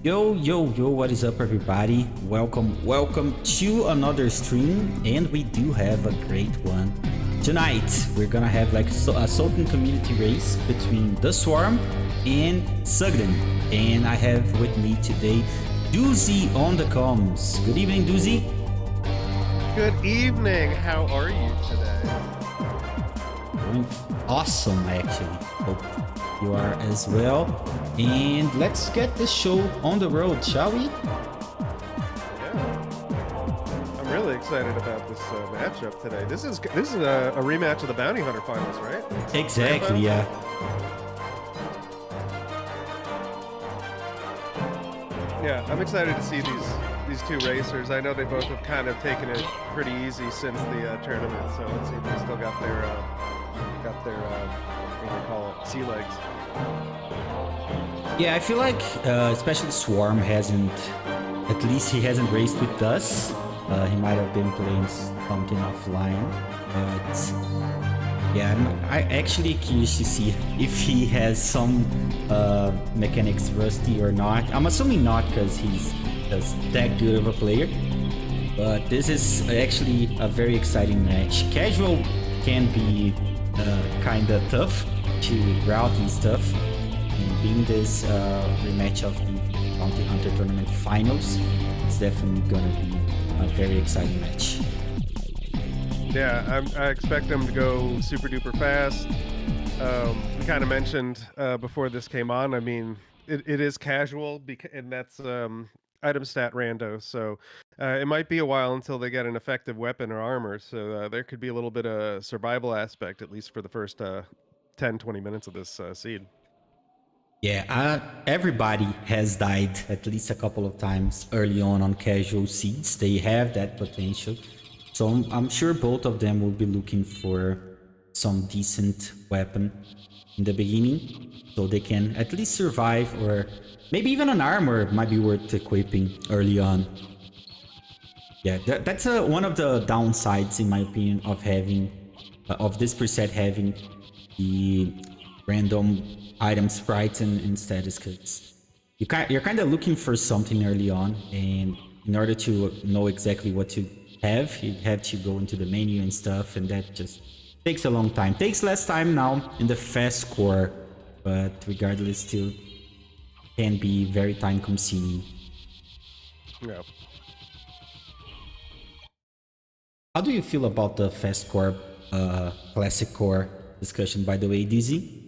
Yo, what is up, everybody? Welcome to another stream, and we do have a great one. Tonight, we're gonna have like a SotN Community race between the Swarm and SotN. And I have with me today Doozy on the comms. Good evening, Doozy. Good evening. How are you today? Doing awesome, actually. Hope you are as well. And let's get this show on the road, shall we? Yeah. I'm really excited about this matchup today. This is a rematch of the Bounty Hunter finals, right? Exactly, yeah. Yeah, I'm excited to see these two racers. I know they both have kind of taken it pretty easy since the tournament, so let's see if they still got their what do you call it, sea legs. Yeah, I feel like especially Swarm hasn't, at least he hasn't raced with us. He might have been playing something offline, but yeah, I actually curious to see if he has some mechanics rusty or not. I'm assuming not, because he's just that good of a player. But this is actually a very exciting match. Casual can be kind of tough to route and stuff. And being this rematch of the Bounty Hunter Tournament Finals, it's definitely gonna be a very exciting match. Yeah, I expect them to go super duper fast. We kind of mentioned before this came on, I mean, it is casual, and that's item stat rando, so it might be a while until they get an effective weapon or armor, so there could be a little bit of survival aspect, at least for the first 10-20 minutes of this seed. Yeah, everybody has died at least a couple of times early on casual seeds. They have that potential. So I'm sure both of them will be looking for some decent weapon in the beginning, so they can at least survive, or maybe even an armor might be worth equipping early on. Yeah, that's one of the downsides, in my opinion, of having of this preset having the random item sprites and status, because you're kind of looking for something early on, and in order to know exactly what to have, you have to go into the menu and stuff, and that just takes a long time. Takes less time now in the fast core, but regardless, still can be very time consuming. Yeah. How do you feel about the fast core, classic core discussion, by the way, Dizzy?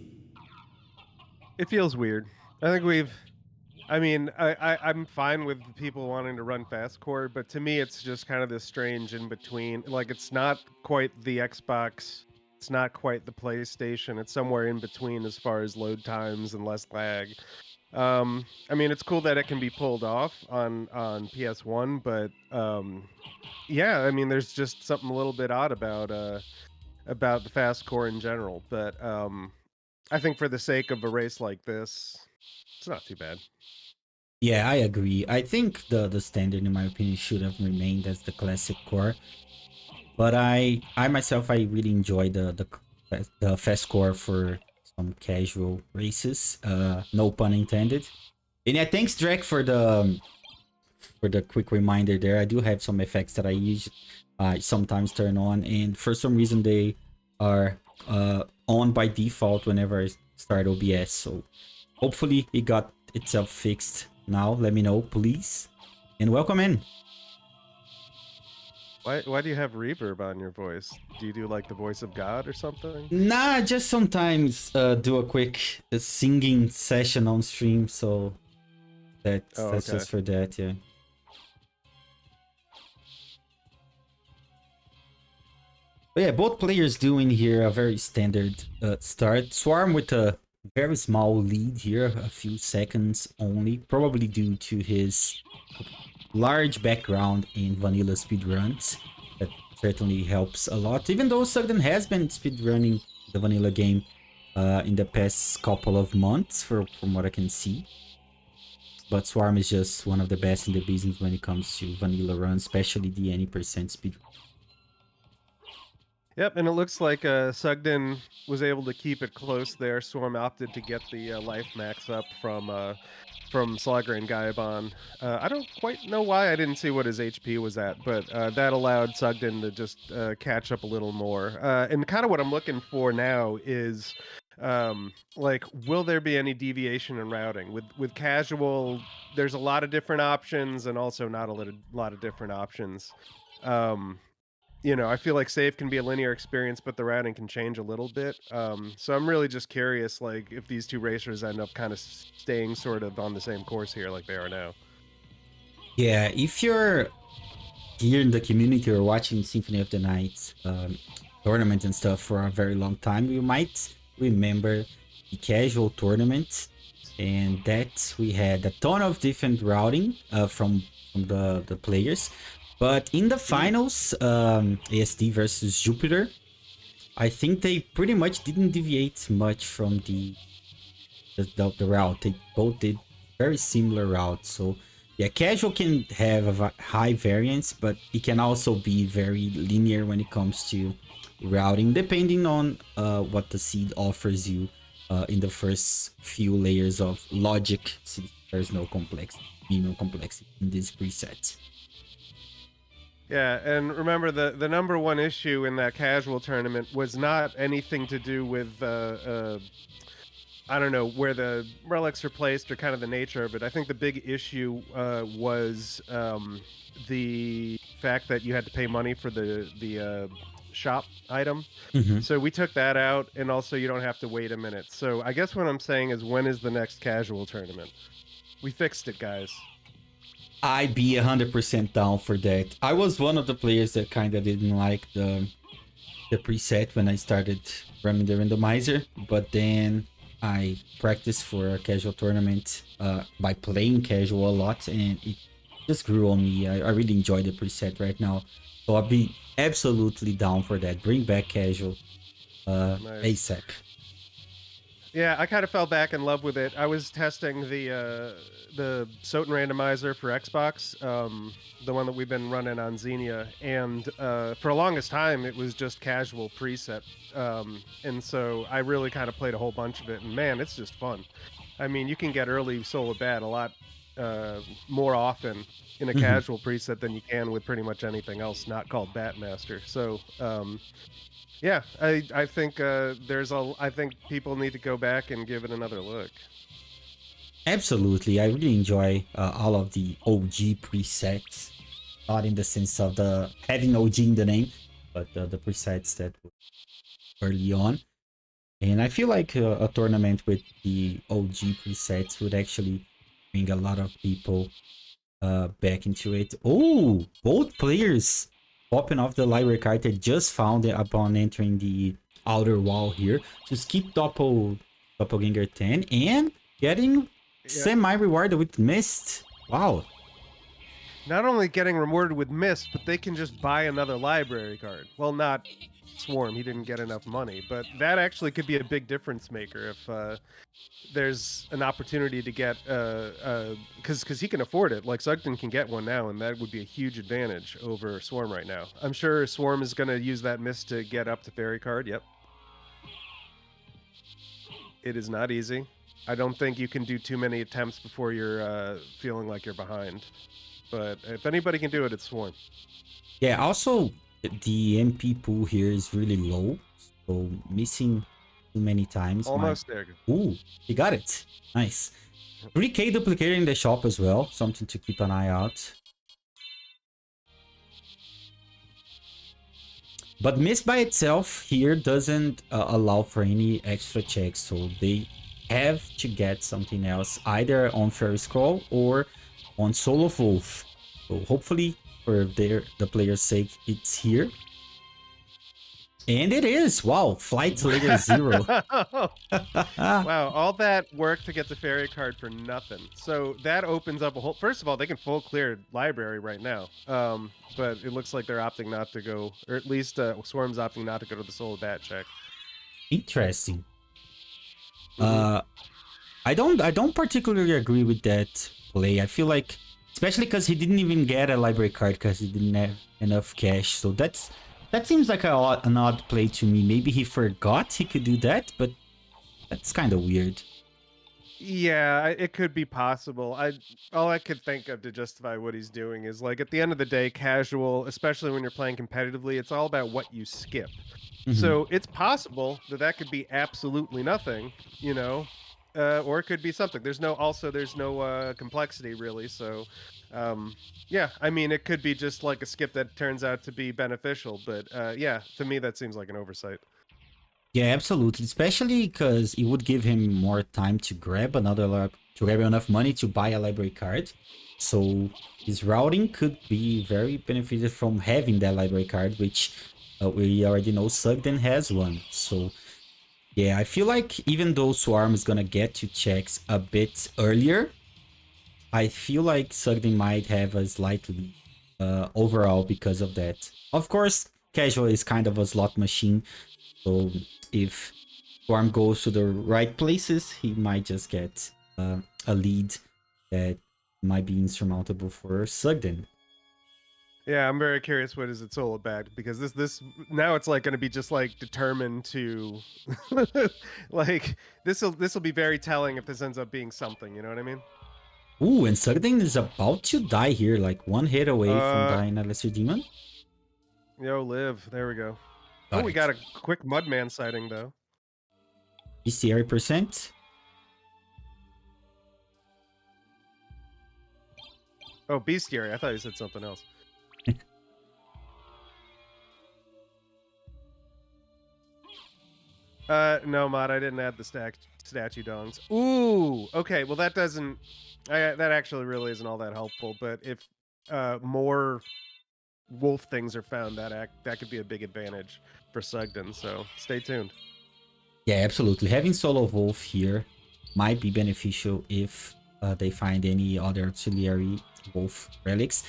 It feels weird. I mean, I'm fine with people wanting to run fast core, but to me, it's just kind of this strange in between. Like, it's not quite the Xbox, it's not quite the PlayStation. It's somewhere in between as far as load times and less lag. I mean, it's cool that it can be pulled off on PS1, but yeah, I mean, there's just something a little bit odd about the fast core in general. But I think for the sake of a race like this, it's not too bad. Yeah, I agree. I think the standard, in my opinion, should have remained as the classic core. But I myself, I really enjoy the fast core for some casual races. No pun intended. And yeah, thanks Drake for the quick reminder there. I do have some effects that I sometimes turn on, and for some reason they are on by default whenever I start OBS. So hopefully it got itself fixed now. Let me know, please. And welcome in. Why do you have reverb on your voice? Do you do like the voice of God or something? Nah, just sometimes do a quick singing session on stream, so that's okay. just for that, yeah. But yeah, both players doing here a very standard start. Swarm with a very small lead here, a few seconds only, probably due to his large background in vanilla speedruns. That certainly helps a lot, even though SotN has been speedrunning the vanilla game in the past couple of months, from what I can see. But Swarm is just one of the best in the business when it comes to vanilla runs, especially the any percent speed. Yep, and it looks like Sugden was able to keep it close there. Swarm opted to get the life max up from Slugger and Gaiban. I don't quite know why. I didn't see what his HP was at, but that allowed Sugden to just catch up a little more. And kind of what I'm looking for now is like, will there be any deviation in routing with casual? There's a lot of different options, and also not a lot of different options. Um, I feel like save can be a linear experience, but the routing can change a little bit. So I'm really just curious, like, if these two racers end up kind of staying sort of on the same course here, like they are now. Yeah, if you're here in the community or watching Symphony of the Night tournament and stuff for a very long time, you might remember the casual tournament, and that we had a ton of different routing from the players. But in the finals, ASD versus Jupiter, I think they pretty much didn't deviate much from the route. They both did very similar routes. So yeah, casual can have a high variance, but it can also be very linear when it comes to routing, depending on what the seed offers you in the first few layers of logic. Since there's no complexity, in this preset. Yeah, and remember the number one issue in that casual tournament was not anything to do with I don't know where the relics are placed or kind of the nature of it. I think the big issue was the fact that you had to pay money for the shop item. Mhm. So we took that out, and also you don't have to wait a minute. So I guess what I'm saying is, when is the next casual tournament? We fixed it, guys. I'd be 100% down for that. I was one of the players that kind of didn't like the preset when I started running the randomizer, but then I practiced for a casual tournament by playing casual a lot, and it just grew on me. I really enjoy the preset right now, so I'll be absolutely down for that. Bring back casual Nice. ASAP. Yeah, I kind of fell back in love with it. I was testing the SotN randomizer for Xbox, the one that we've been running on Xenia, and for the longest time it was just casual preset, and so I really kind of played a whole bunch of it, and man, it's just fun. I mean, you can get early solo bat a lot more often in a casual preset than you can with pretty much anything else not called Batmaster. So yeah, I think I think people need to go back and give it another look. Absolutely, I really enjoy all of the OG presets. Not in the sense of the having OG in the name, but the presets that were early on. And I feel like a tournament with the OG presets would actually bring a lot of people back into it. Oh, both players popping off the library card they just found it upon entering the outer wall here to skip Doppelganger 10 and getting semi-rewarded with Mist. Wow. Not only getting rewarded with Mist, but they can just buy another library card. Well, not Swarm, he didn't get enough money, but that actually could be a big difference maker if there's an opportunity to get because he can afford it. Like, Sugden can get one now, and that would be a huge advantage over Swarm right now. I'm sure Swarm is going to use that Mist to get up to fairy card. Yep. It is not easy. I don't think you can do too many attempts before you're feeling like you're behind. But if anybody can do it, it's Swarm. Yeah, also the MP pool here is really low, so missing too many times. Almost there. Ooh, he got it. Nice. 3k duplicator in the shop as well, something to keep an eye out. But Mist by itself here doesn't allow for any extra checks, so they have to get something else, either on Fairy Scroll or on Soul of Wolf. So hopefully for the player's sake it's here. And it is! Wow, Flight Layer 0. Wow, all that work to get the fairy card for nothing. So that opens up a whole... First of all, they can full clear library right now. But it looks like they're opting not to go, or at least Swarm's opting not to go to the Soul Bat check. Interesting. I don't particularly agree with that play. I feel like, especially because he didn't even get a library card because he didn't have enough cash. So that's That seems like an odd play to me. Maybe he forgot he could do that, but that's kind of weird. Yeah, it could be possible. All I could think of to justify what he's doing is like at the end of the day, casual, especially when you're playing competitively, it's all about what you skip. Mhm. So it's possible that that could be absolutely nothing, you know, or it could be something. There's no complexity really. So, yeah, I mean, it could be just like a skip that turns out to be beneficial. But yeah, to me, that seems like an oversight. Yeah, absolutely. Especially because it would give him more time to grab to grab enough money to buy a library card. So his routing could be very benefited from having that library card, which we already know Sugden has one. So yeah, I feel like even though Swarm is gonna get to checks a bit earlier, I feel like Sugden might have a slightly overall because of that. Of course, Casual is kind of a slot machine, so if Swarm goes to the right places, he might just get a lead that might be insurmountable for Sugden. Yeah, I'm very curious what is its all about because this now it's like going to be just like determined to like this will be very telling if this ends up being something, you know what I mean? Ooh, and Sugden is about to die here, like one hit away from Uh dying a Lesser Demon. Yo, live. There we go. Oh, Got we it. got a quick Mudman sighting though. bestiary percent. Oh, bestiary. I thought you said something else. No, Mod, I didn't add the statue dongs. Ooh, okay. Well, that doesn't. That actually really isn't all that helpful. But if more wolf things are found, that could be a big advantage for Sugden. So stay tuned. Yeah, absolutely. Having Solo Wolf here might be beneficial if they find any other auxiliary wolf relics.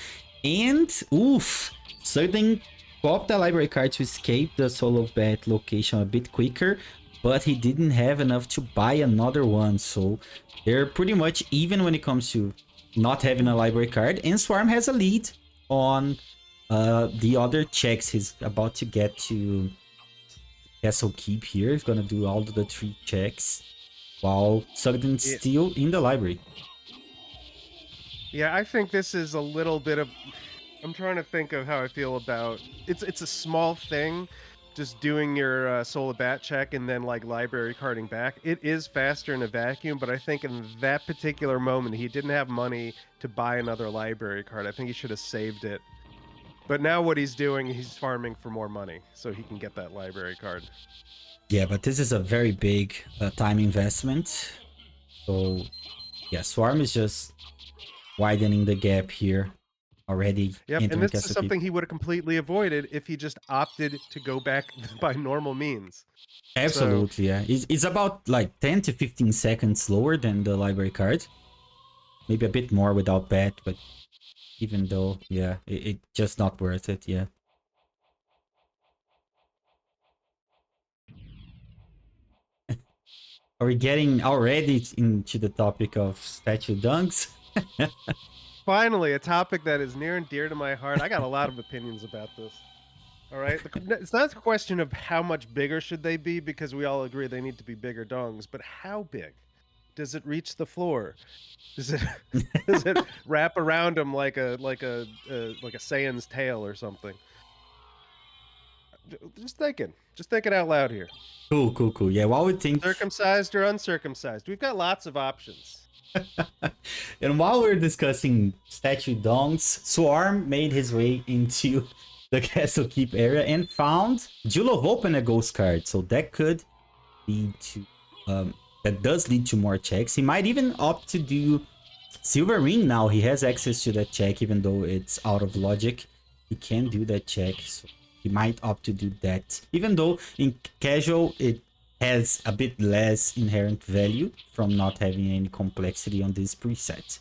And, oof, Sudden popped the library card to escape the Soul of Bat location a bit quicker, but he didn't have enough to buy another one, so they're pretty much even when it comes to not having a library card, and Swarm has a lead on the other checks. He's about to get to Castle Keep here. He's gonna do all the 3 checks while Sugden's Yeah, still in the library. yeah. I think this is a little bit of. I'm trying to think of how I feel about. It's a small thing, just doing your Soul of Bat check and then like library carding back. It is faster in a vacuum, but I think in that particular moment he didn't have money to buy another library card. I think he should have saved it. But now what he's doing, he's farming for more money so he can get that library card. Yeah, but this is a very big time investment. So, yeah, Swarm is just widening the gap here, already Yep, and entering this is Castle Keep. something he would have completely avoided if he just opted to go back by normal means. So, Absolutely, yeah. It's about like 10 to 15 seconds slower than the library card. Maybe a bit more without Bat, but even though, yeah, it just not worth it, yeah. Are we getting already into the topic of statue dunks? finally, a topic that is near and dear to my heart. I got a lot of opinions about this. All right, it's not a question of how much bigger should they be because we all agree they need to be bigger dongs, but how big? Does it reach the floor? Does it does it wrap around them like a Saiyan's tail or something? Just thinking out loud here. Cool, cool, cool. Yeah, while we think, Circumcised or uncircumcised? We've got lots of options. and while we're discussing statue dongs, Swarm made his way into the Castle Keep area and found Jewel of Open, a ghost card. So that could lead to, that does lead to more checks. He might even opt to do Silver Ring now. He has access to that check, even though it's out of logic. He can do that check, so he might opt to do that. Even though in casual, it has a bit less inherent value from not having any complexity on this preset.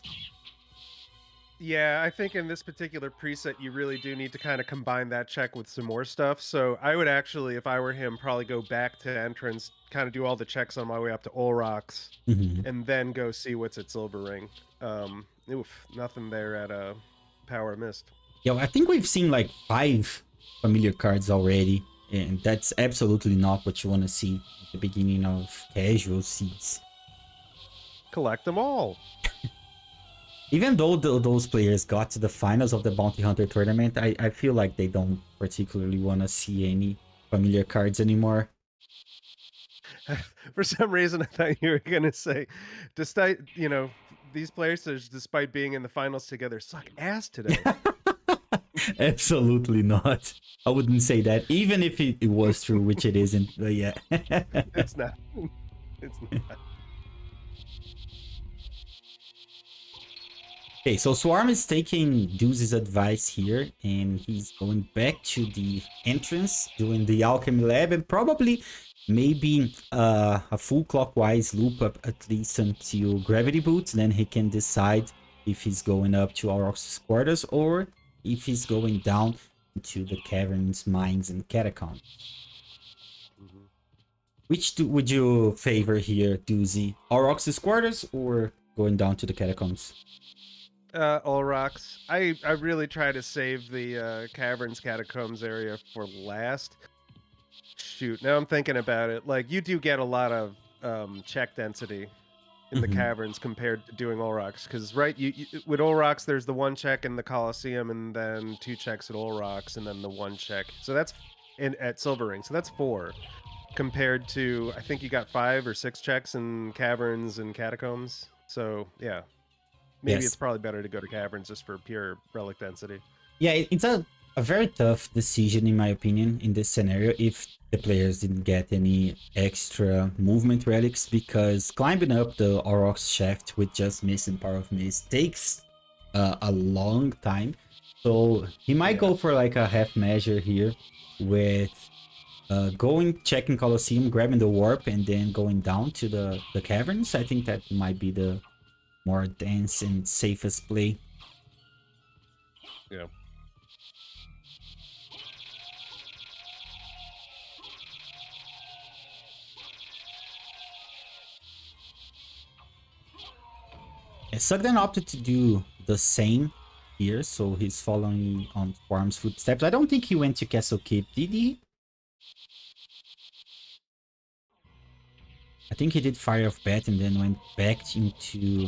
Yeah, I think in this particular preset, you really do need to kind of combine that check with some more stuff. So I would actually, if I were him, probably go back to entrance, kind of do all the checks on my way up to Olrox, and then go see what's at Silver Ring. Oof, nothing there at Power Mist. Yeah, I think we've seen like 5 familiar cards already, and that's absolutely not what you want to see at the beginning of casual seeds. Collect them all. Even though those players got to the finals of the Bounty Hunter tournament, I feel like they don't particularly want to see any familiar cards anymore. For some reason, I thought you were gonna say, despite these players, despite being in the finals together, suck ass today. Absolutely not. I wouldn't say that, even if it was true, which it isn't. But yeah. It's not. It's not. Okay, so Swarm is taking Deuce's advice here, and he's going back to the entrance, doing the Alchemy Lab, and probably maybe a full clockwise loop up at least until Gravity Boots. Then he can decide if he's going up to Aurochs' quarters or if he's going down to the caverns, mines, and catacombs. Which would you favor here, Doozy? Aurochs' quarters or going down to the catacombs? Olrox. I really try to save the caverns catacombs area for last. Shoot, now I'm thinking about it. Like, you do get a lot of check density in the caverns compared to doing Olrox, because right, you with Olrox there's the 1 check in the Colosseum, and then 2 checks at Olrox, and then the 1 check. So that's at Silver Ring. So that's 4 compared to, I think you got 5 or 6 checks in caverns and catacombs. So yeah. Maybe it's probably better to go to caverns just for pure relic density. Yeah, it's a very tough decision in my opinion in this scenario if the players didn't get any extra movement relics, because climbing up the Aurochs shaft with just missing Power of Mist takes a long time. So he might go for like a half measure here with checking Colosseum, grabbing the warp, and then going down to the caverns. I think that might be the more dense and safest play. Yeah. SotN opted to do the same here, so he's following on Swarm's footsteps. I don't think he went to Castle Keep, did he? I think he did Fire of Bat and then went back into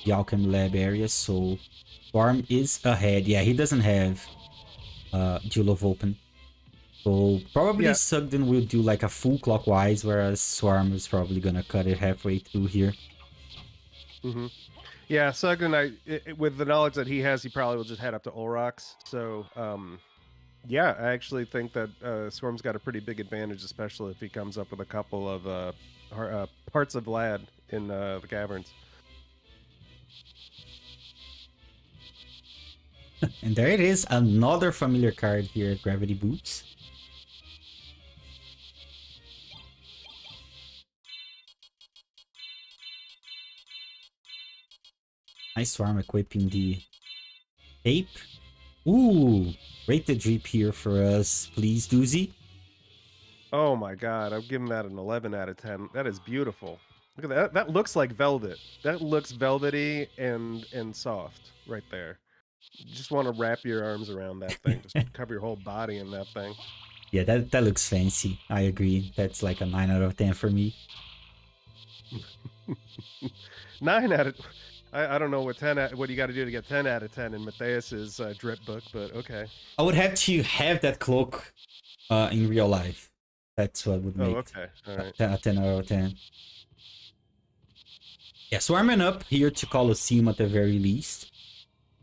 the Alchemy Lab area, so Swarm is ahead. Yeah, he doesn't have Jewel of Open. So probably SotN will do like a full clockwise, whereas Swarm is probably gonna cut it halfway through here. Yeah, SotN, with the knowledge that he has, he probably will just head up to Olrox. So yeah, I actually think that Swarm's got a pretty big advantage, especially if he comes up with a couple of parts of Vlad in the caverns. And there it is, another familiar card here, Gravity Boots. Nice Swarm equipping the tape. Ooh, rate the drip here for us, please, Doozy. Oh my god, I'm giving that an 11 out of 10. That is beautiful. Look at that. That looks like velvet. That looks velvety and soft right there. You just want to wrap your arms around that thing. Just cover your whole body in that thing. Yeah, that looks fancy. I agree. That's like a 9 out of 10 for me. 9 out of... I don't know what you got to do to get 10 out of 10 in Matthias's drip book, but okay. I would have to have that cloak in real life. That's what would make All right. a 10 out of 10. Yeah, Swarming up here to Colosseum at the very least.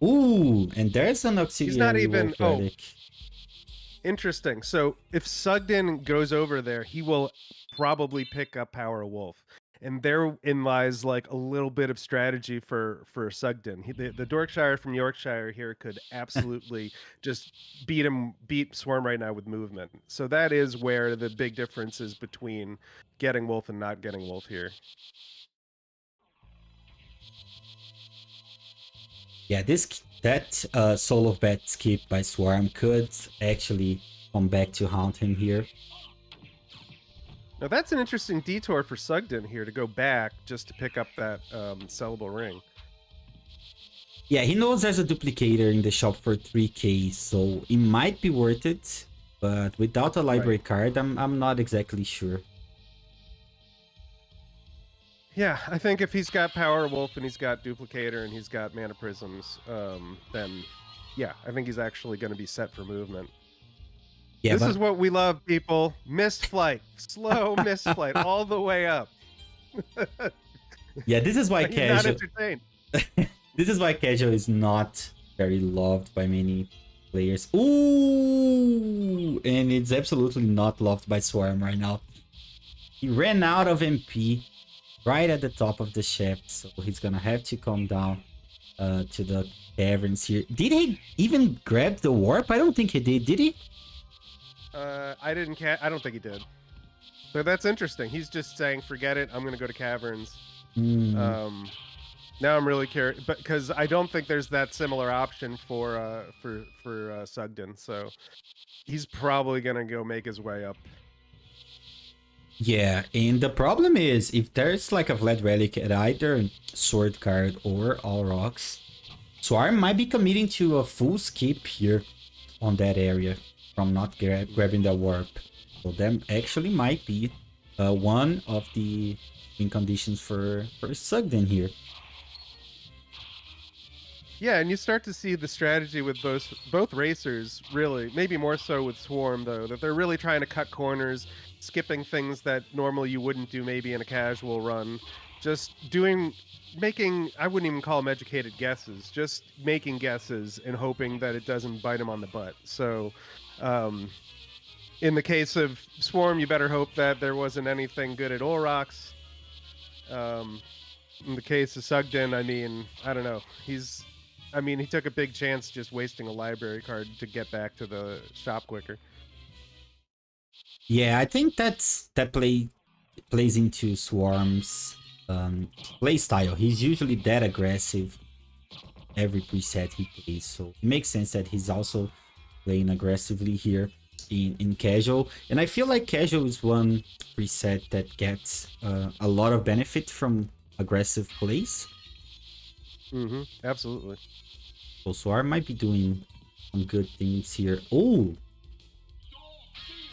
Ooh, and there's an auxiliary. He's not even... relic. Interesting. So if SotN goes over there, he will probably pick up Power of Wolf. And therein lies like a little bit of strategy for SotN. The Dorkshire from Yorkshire here could absolutely just beat Swarm right now with movement. So that is where the big difference is between getting Wolf and not getting Wolf here. Yeah, that Soul of Bat skip by Swarm could actually come back to haunt him here. Now that's an interesting detour for SotN here to go back just to pick up that sellable ring. Yeah, he knows there's a duplicator in the shop for 3k, so it might be worth it. But without a library Right. card, I'm not exactly sure. Yeah, I think if he's got Power Wolf and he's got Duplicator and he's got Mana Prisms, then yeah, I think he's actually going to be set for movement. Yeah, This but is what we love, people. Missed flight, slow missed flight, all the way up. yeah, this is why Are you not casual. entertained? This is why casual is not very loved by many players. Ooh, and it's absolutely not loved by Swarm right now. He ran out of MP right at the top of the shaft, so he's gonna have to come down to the caverns here. Did he even grab the warp? I don't think he did. Did he? I didn't. I don't think he did. So that's interesting. He's just saying, "Forget it. I'm going to go to caverns." Hmm. Now I'm really curious, but because I don't think there's that similar option for Sugden, so he's probably going to go make his way up. Yeah, and the problem is if there's like a Vlad Relic at either Sword card or All Rocks, Swarm might be committing to a full skip here on that area from not grabbing the warp. So that actually might be one of the win conditions for Sugden here. Yeah, and you start to see the strategy with both racers, really, maybe more so with Swarm though, that they're really trying to cut corners, skipping things that normally you wouldn't do maybe in a casual run, just making, I wouldn't even call them educated guesses, just making guesses and hoping that it doesn't bite them on the butt. So, um, in the case of Swarm, you better hope that there wasn't anything good at Olrox. In the case of Sugden, I mean, I don't know. He took a big chance just wasting a library card to get back to the shop quicker. Yeah, I think that plays into Swarm's play style. He's usually that aggressive every preset he plays, so it makes sense that he's also playing aggressively here in casual. And I feel like casual is one preset that gets a lot of benefit from aggressive plays. Absolutely. So Swarm might be doing some good things here. Oh,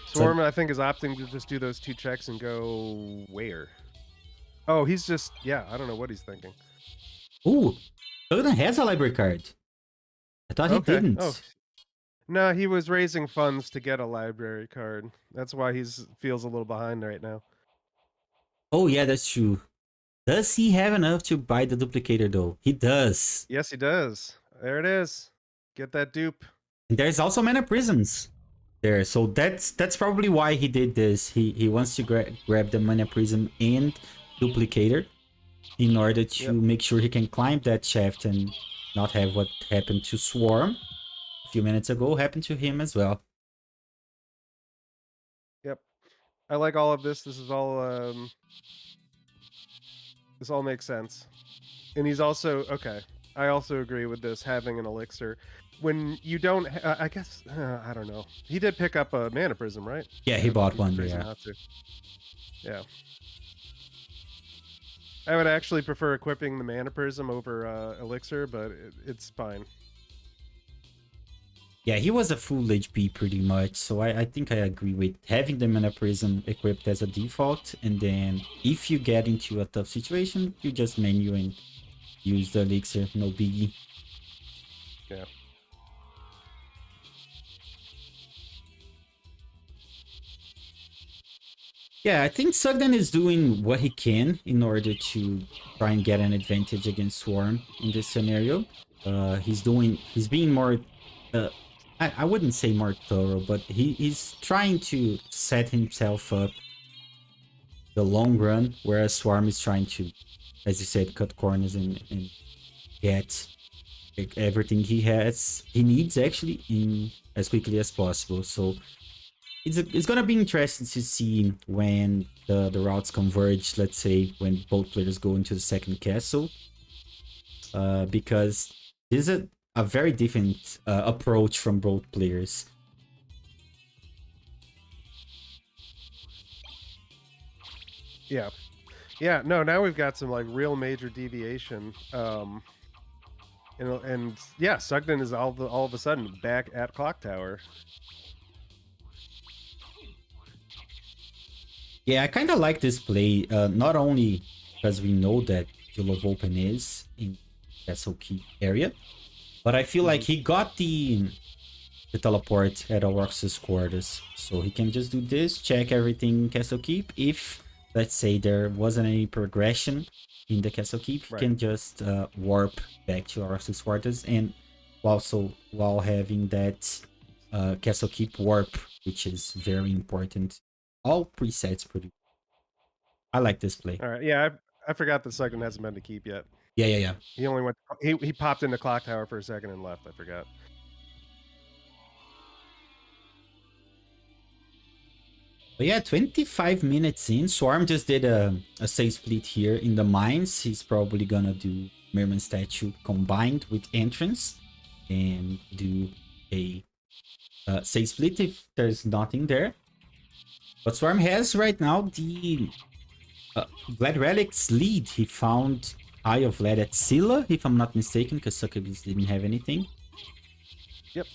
so Swarm, I think, is opting to just do those 2 checks and go where? Oh, he's just, yeah, I don't know what he's thinking. oh, Sogdan has a library card. I thought he Okay. Oh, didn't. no, he was raising funds to get a library card. That's why feels a little behind right now. Oh yeah, that's true. Does he have enough to buy the duplicator though? He does. Yes, he does. There it is. Get that dupe. And there's also mana prisms there, so that's probably why he did this. He wants to grab the mana prism and duplicator in order to make sure he can climb that shaft and not have what happened to Swarm a few minutes ago happen to him as well. Yep. I like all of this. This all makes sense. And he's also okay. I also agree with this having an elixir. When you don't, I guess I don't know. He did pick up a mana prism, right? Yeah, he bought one. Crazy Yeah. not to. Yeah. I would actually prefer equipping the mana prism over elixir, but it's fine. Yeah, he was a full HP pretty much, so I think I agree with having the Mana Prism equipped as a default, and then if you get into a tough situation, you just menu and use the elixir, no biggie. Yeah. Yeah, I think Sugden is doing what he can in order to try and get an advantage against Swarm in this scenario. He's being more I wouldn't say more thorough, but he's trying to set himself up the long run, whereas Swarm is trying to, as you said, cut corners and get everything he needs actually in as quickly as possible. So it's gonna be interesting to see when the routes converge, let's say when both players go into the second castle. Because this is a very different approach from both players. Yeah. Yeah, no, now we've got some like real major deviation. And yeah, Sugden is all of a sudden back at Clock Tower. Yeah, I kind of like this play, not only because we know that Jewel of Open is in Castle Keep area, but I feel like he got the teleport at Aurochs's quarters. So he can just do this, check everything in Castle Keep. If, let's say, there wasn't any progression in the Castle Keep, he can just warp back to Aurochs's quarters, and also while having that Castle Keep warp, which is very important. All presets pretty. I like this play. All right, yeah, I forgot that Sugden hasn't been to Keep yet. Yeah. He only went. He popped into Clock Tower for a second and left. I forgot. But yeah, 25 minutes in. Swarm just did a save split here in the mines. He's probably gonna do Merman Statue combined with Entrance and do a save split if there's nothing there. But Swarm has right now the Vlad Relic's lead. He found Eye of Vlad at Scylla, if I'm not mistaken, because Succubus didn't have anything. Yep.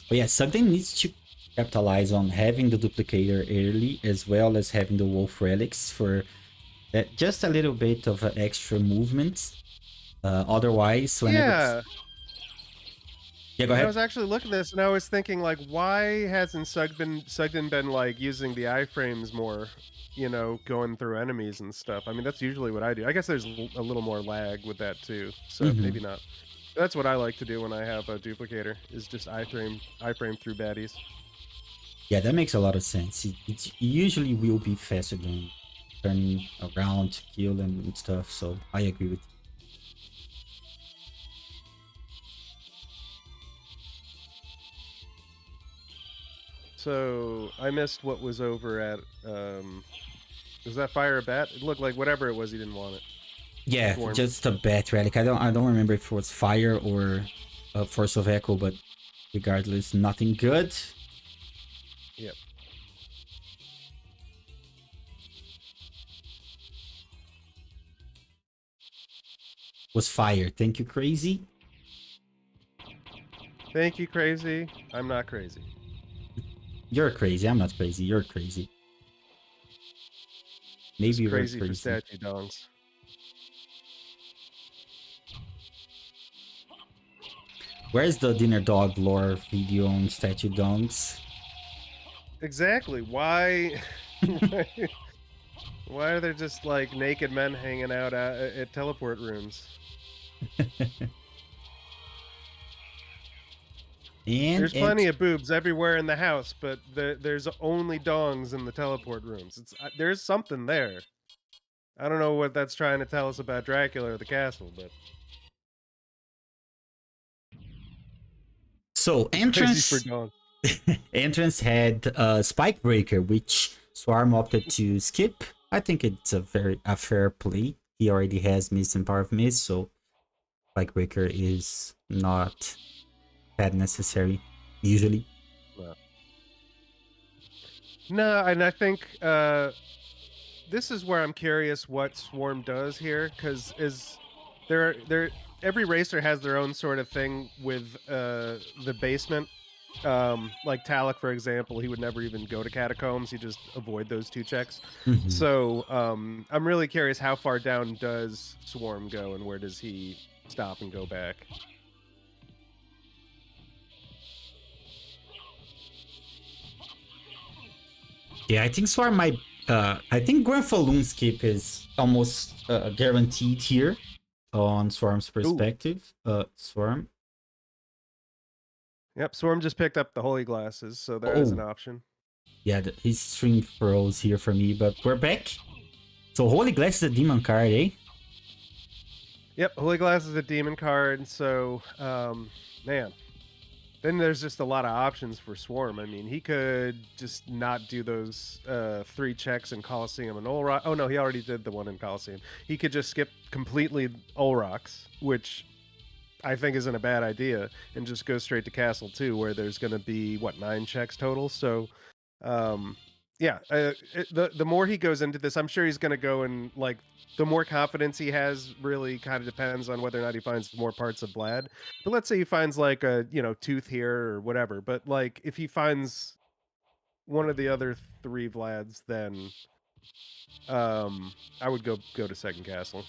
But yeah, something needs to capitalize on having the duplicator early, as well as having the wolf relics for that, just a little bit of extra movement. Otherwise, whenever yeah, go ahead. I was actually looking at this and I was thinking, like, why hasn't Sugden been like using the iframes more? You know, going through enemies and stuff. I mean, that's usually what I do. I guess there's a little more lag with that too, so maybe not. That's what I like to do when I have a duplicator, is just iframe through baddies. Yeah, that makes a lot of sense. It usually will be faster than turning around to kill them and stuff, so I agree with you. So I missed what was over at was that fire a bat? It looked like whatever it was, he didn't want it. Yeah, Swarm. Just a bat relic. I don't remember if it was fire or Force of Echo, but regardless, nothing good. Yep. Was fire. Thank you, Crazy. Thank you, Crazy. I'm not crazy. You're crazy. I'm not crazy. You're crazy. Maybe you're crazy for statue dongs. Where's the dinner dog lore video on statue dongs? Exactly. Why? Why are there just like naked men hanging out at teleport rooms? And there's plenty of boobs everywhere in the house, but there's only dongs in the teleport rooms. There's something there. I don't know what that's trying to tell us about Dracula or the castle, but so Entrance Entrance had Spike Breaker, which Swarm opted to skip. I think it's a fair play. He already has Mist and Power of Mist, so Spike Breaker is not that necessary usually. No, and I think this is where I'm curious what Swarm does here, because every racer has their own sort of thing with the basement. Like Talik, for example, he would never even go to Catacombs. He just avoid those 2 checks. So I'm really curious, how far down does Swarm go, and where does he stop and go back? Yeah, I think Swarm might... I think Grenfalloon skip is almost guaranteed here on Swarm's perspective. Swarm. Yep, Swarm just picked up the Holy Glasses, so there is an option. Yeah, his stream froze here for me, but we're back. So Holy Glass is a demon card, eh? Yep, Holy Glass is a demon card, so, man. Then there's just a lot of options for Swarm. I mean, he could just not do those 3 checks in Coliseum and Olrock. Oh, no, he already did the one in Coliseum. He could just skip completely Olrox, which I think isn't a bad idea, and just go straight to Castle 2, where there's going to be, what, 9 checks total? So Yeah, the more he goes into this, I'm sure he's gonna go and, like, the more confidence he has really kind of depends on whether or not he finds more parts of Vlad. But let's say he finds, like, a, tooth here or whatever, but, like, if he finds one of the other 3 Vlads, then, I would go to Second Castle.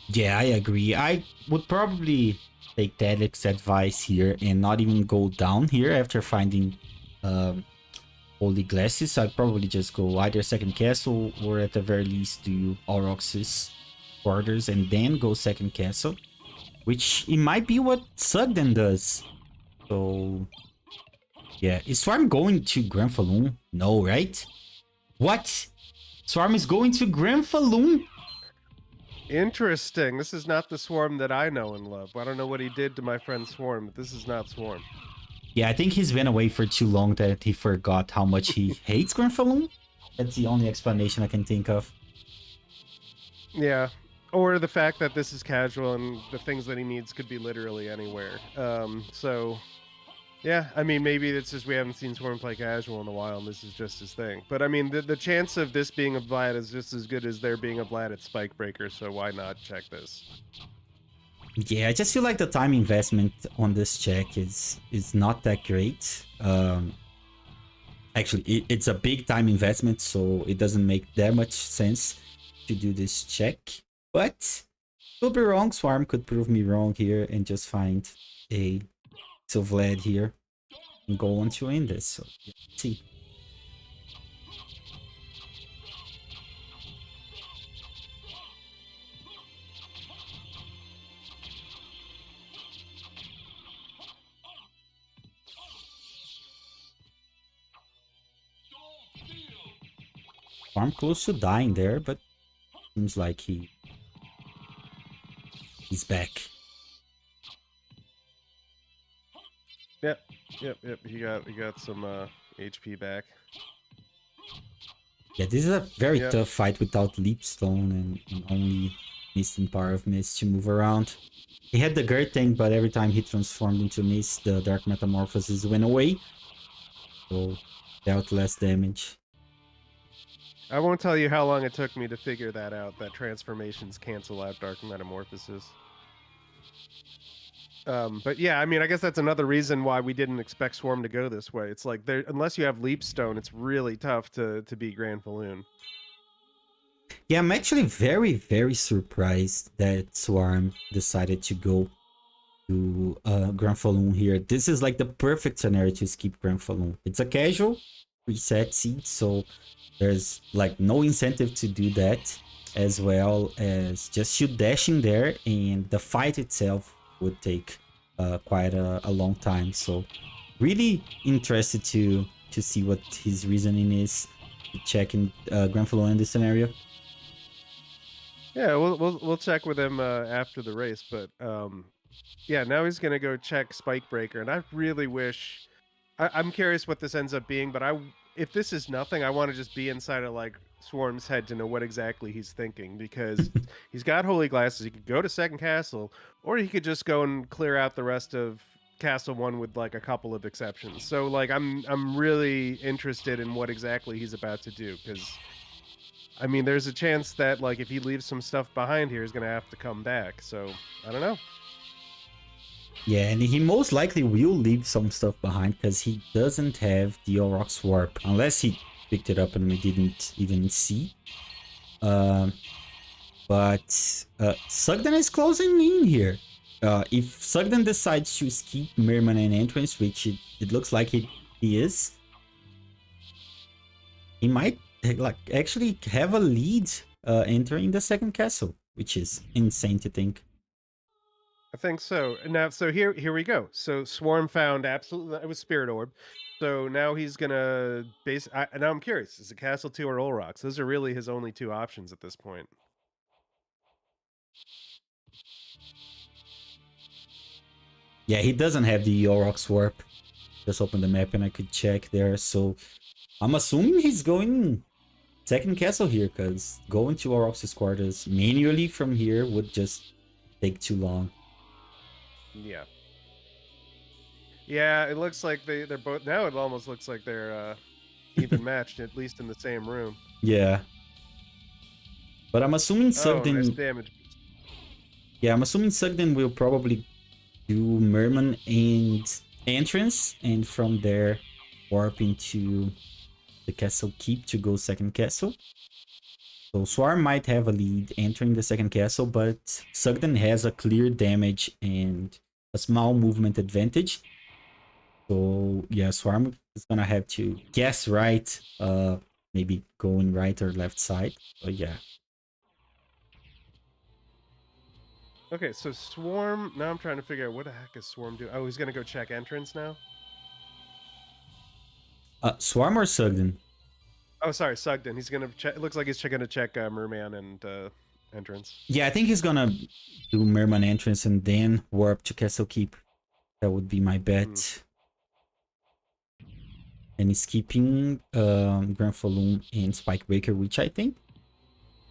Yeah, I agree. I would probably take Tedek's advice here and not even go down here after finding um, Holy Glasses. I'd probably just go either Second Castle or at the very least do Aurochs's quarters and then go Second Castle, which it might be what SotN does. So, yeah. Is Swarm going to Granfaloon? No, right? What? Swarm is going to Granfaloon? Interesting. This is not the Swarm that I know and love. I don't know what he did to my friend Swarm, but this is not Swarm. Yeah, I think he's been away for too long that he forgot how much he hates Granfaloon. That's the only explanation I can think of. Yeah. Or the fact that this is casual and the things that he needs could be literally anywhere. So yeah, I mean, maybe it's just we haven't seen Swarm play casual in a while, and this is just his thing. But I mean, the chance of this being a Vlad is just as good as there being a Vlad at Spikebreaker, so why not check this? Yeah, I just feel like the time investment on this check is not that great. Actually, it's a big time investment, so it doesn't make that much sense to do this check. But could be wrong. Swarm could prove me wrong here and just find a Vlad here and go on to win this. So yeah, let's see. Farm close to dying there, but seems like he's back. Yep. He got some HP back. Yeah, this is a very tough fight without Leapstone and only Mist Power of Mist to move around. He had the Gert tank, but every time he transformed into Mist, the Dark Metamorphosis went away. So, dealt less damage. I won't tell you how long it took me to figure that out, that transformations cancel out Dark Metamorphosis. But yeah, I mean, I guess that's another reason why we didn't expect Swarm to go this way. It's like, unless you have Leapstone, it's really tough to beat Granfaloon. Yeah, I'm actually very, very surprised that Swarm decided to go to Granfaloon here. This is like the perfect scenario to skip Granfaloon. It's a casual reset seed, so there's like no incentive to do that, as well as just shoot dashing there, and the fight itself would take quite a long time. So really interested to see what his reasoning is to check in Granfaloon in this scenario. Yeah, we'll check with him after the race, but yeah, now he's gonna go check Spikebreaker, and I really wish. I'm curious what this ends up being, but if this is nothing, I want to just be inside of like Swarm's head to know what exactly he's thinking, because he's got Holy Glasses. He could go to Second Castle, or he could just go and clear out the rest of Castle 1 with like a couple of exceptions. So like I'm really interested in what exactly he's about to do, because I mean, there's a chance that like if he leaves some stuff behind here, he's gonna have to come back. So I don't know. Yeah, and he most likely will leave some stuff behind because he doesn't have the Aurochs Warp, unless he picked it up and we didn't even see. But SotN is closing in here. If SotN decides to skip Merman and Entrance, which it looks like he is, he might like actually have a lead entering the second castle, which is insane to think. I think so. Now, so here we go. So Swarm found absolutely, it was Spirit Orb. So now he's gonna now I'm curious, is it Castle 2 or Olrox? Those are really his only 2 options at this point. Yeah, he doesn't have the Aurochs Warp. Just open the map and I could check there. So I'm assuming he's going second castle here, because going to Aurochs' quarters manually from here would just take too long. Yeah. Yeah, it looks like they're both, now it almost looks like they're even matched, at least in the same room. Yeah. But I'm assuming Oh, nice Sugden... damage. Yeah, I'm assuming Sugden will probably do Merman and entrance, and from there warp into the castle keep to go second castle. So Swarm might have a lead entering the second castle, but Sugden has a clear damage and a small movement advantage. So yeah, Swarm is gonna have to guess right, maybe going right or left side. But yeah. Okay, so Swarm. Now I'm trying to figure out what the heck is Swarm do. Oh, he's gonna go check entrance now. Swarm or Sugden? Oh, sorry, Sugden. He's gonna check. It looks like he's gonna check Merman and entrance. Yeah, I think he's gonna do Merman entrance and then warp to Castle Keep. That would be my bet. And he's keeping Grand Falloon and Spike Breaker, which I think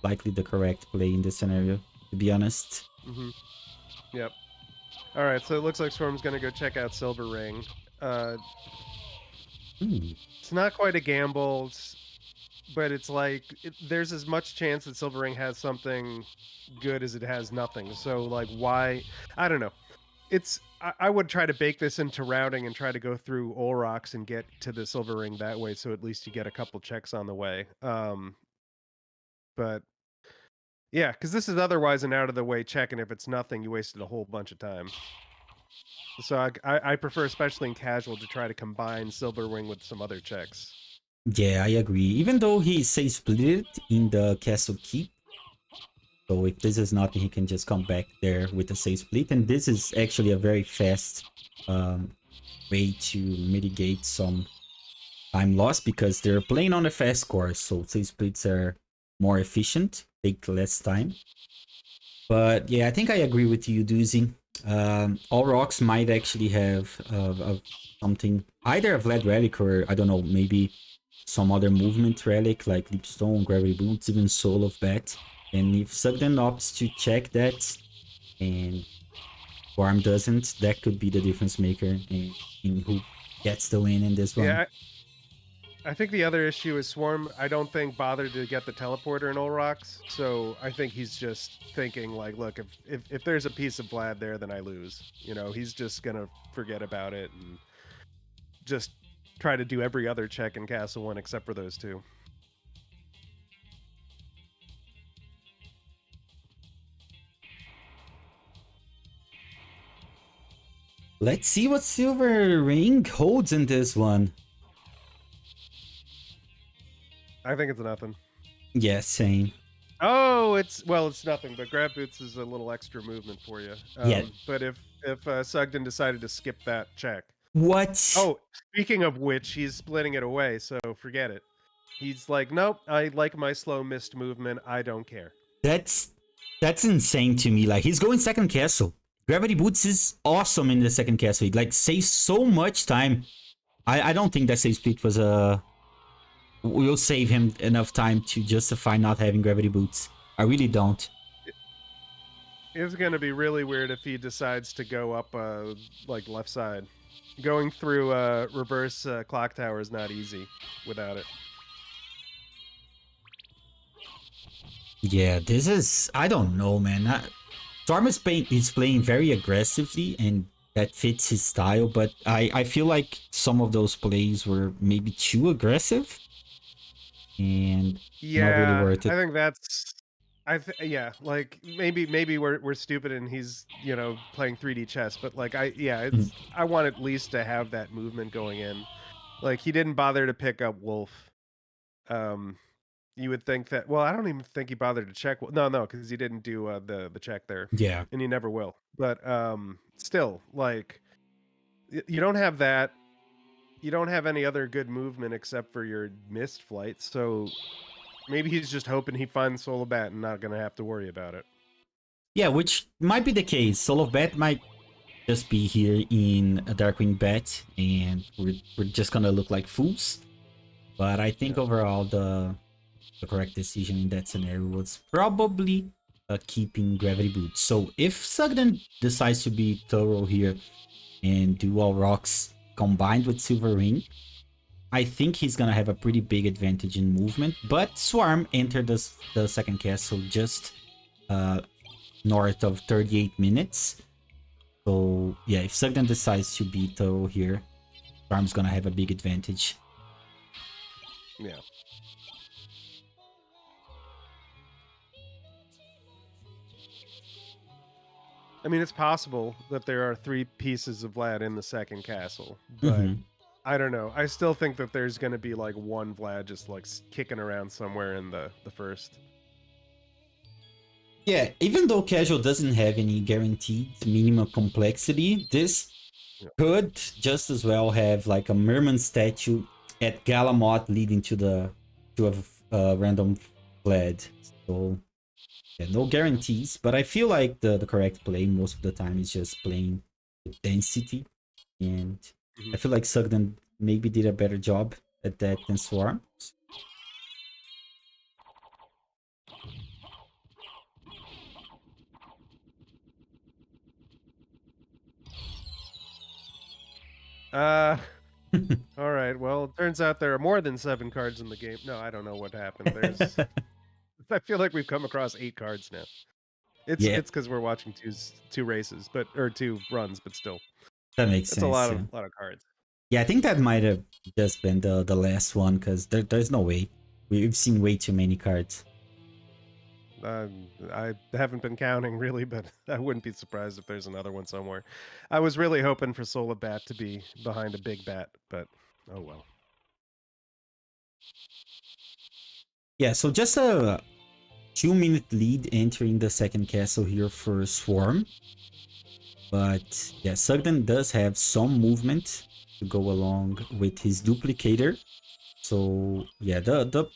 likely the correct play in this scenario, to be honest. Yep. All right, so it looks like Swarm's gonna go check out Silver Ring. It's not quite a gamble, but it's like there's as much chance that Silver Ring has something good as it has nothing. So like, why? I don't know. I would try to bake this into routing and try to go through Olrox and get to the Silver Ring that way, so at least you get a couple checks on the way. But yeah, because this is otherwise an out of the way check, and if it's nothing, you wasted a whole bunch of time. So I prefer, especially in casual, to try to combine Silver Ring with some other checks. Yeah, I agree. Even though he says split in the Castle Keep, so if this is nothing, he can just come back there with a save split. And this is actually a very fast way to mitigate some time loss, because they're playing on a fast course, so save splits are more efficient, take less time. But yeah, I think I agree with you, Doozy. All rocks might actually have something, either a Vlad Relic or, I don't know, maybe some other movement relic like Leapstone, Gravity Boots, even Soul of Bat. And if Sugden opts to check that and Swarm doesn't, that could be the difference maker in who gets the win in this one. Yeah, I think the other issue is Swarm, I don't think, bothered to get the teleporter in Olrox, so I think he's just thinking, like, look, if there's a piece of Vlad there, then I lose. You know, he's just gonna forget about it and just try to do every other check in Castle 1 except for those two. Let's see what Silver Ring holds in this one. I think it's nothing. Yeah, same. Oh, it's nothing, but Grab Boots is a little extra movement for you. Yeah. But if Sugden decided to skip that check. What? Oh, speaking of which, he's splitting it away, so forget it. He's like, nope, I like my slow mist movement. I don't care. That's insane to me. Like, he's going second castle. Gravity Boots is awesome in the second castle. It, like, saves so much time. I don't think that save split was will save him enough time to justify not having Gravity Boots. I really don't. It's going to be really weird if he decides to go up, like, left side. Going through reverse clock tower is not easy without it. Yeah, this is... I don't know, man. Storm is playing very aggressively, and that fits his style, but I feel like some of those plays were maybe too aggressive. And not really worth it. I think that's... yeah, like, maybe we're stupid and he's, you know, playing 3D chess, but like, I want at least to have that movement going in. Like, he didn't bother to pick up Wolf. You would think that, well, I don't even think he bothered to check. No, because he didn't do the check there. Yeah. And he never will. But still, like, you don't have that. You don't have any other good movement except for your missed flight, so maybe he's just hoping he finds Soul of Bat and not going to have to worry about it. Yeah, which might be the case. Soul of Bat might just be here in a Darkwing Bat, and we're just going to look like fools. But I think overall the correct decision in that scenario was probably keeping Gravity Boots. So if Sugden decides to be thorough here and do all rocks combined with Silver Ring, I think he's gonna have a pretty big advantage in movement. But Swarm entered the second castle just north of 38 minutes. So yeah, if Sugden decides to be thorough here, Swarm's gonna have a big advantage. Yeah. I mean, it's possible that there are 3 pieces of Vlad in the second castle, but I don't know. I still think that there's going to be like one Vlad just like kicking around somewhere in the first. Yeah, even though casual doesn't have any guaranteed minimum complexity, this could just as well have like a merman statue at Galamot leading to a random Vlad. So yeah, no guarantees, but I feel like the correct play most of the time is just playing with density, and I feel like Sugden maybe did a better job at that than Swarm. All right. Well, it turns out there are more than 7 cards in the game. No, I don't know what happened. There's I feel like we've come across 8 cards now. It's Yeah, because we're watching two races, but or 2 runs, but still. that makes It's a sense. lot of cards. Yeah, I think that might have just been the last one, because there's no way. We've seen way too many cards. I haven't been counting really, but I wouldn't be surprised if there's another one somewhere. I was really hoping for Solar Bat to be behind a big bat, but oh well. Yeah, so just a 2-minute lead entering the second castle here for Swarm. But yeah, Sugden does have some movement to go along with his duplicator. So yeah, the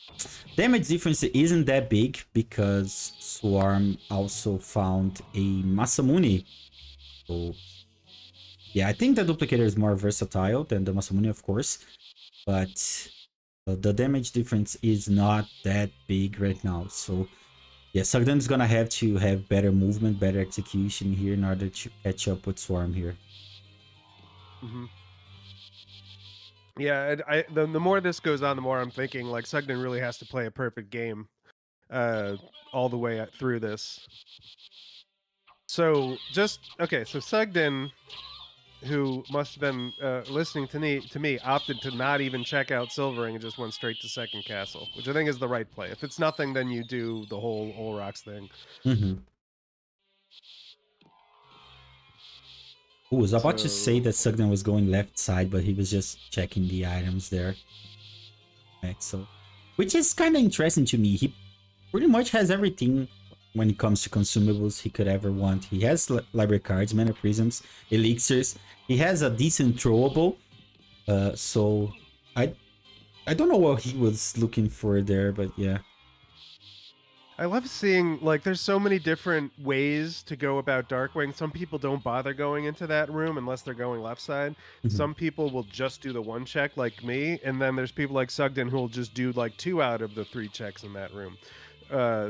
damage difference isn't that big because Swarm also found a Masamune. So yeah, I think the duplicator is more versatile than the Masamune, of course, but the damage difference is not that big right now. So yeah, Sugden's gonna have to have better movement, better execution here in order to catch up with Swarm here. Yeah, the more this goes on, the more I'm thinking like Sugden really has to play a perfect game all the way through this. So okay, so Sugden, who must have been listening to me, opted to not even check out Silvering and just went straight to second castle, which I think is the right play. If it's nothing, then you do the whole Olrox thing. I was about to say that Sugden was going left side, but he was just checking the items there. So, which is kind of interesting to me. He pretty much has everything when it comes to consumables he could ever want. He has library cards, mana prisms, elixirs. He has a decent throwable. So I don't know what he was looking for there, but yeah. I love seeing, like, there's so many different ways to go about Darkwing. Some people don't bother going into that room unless they're going left side. Some people will just do the 1 check like me, and then there's people like Sugden who will just do like 2 out of the 3 checks in that room.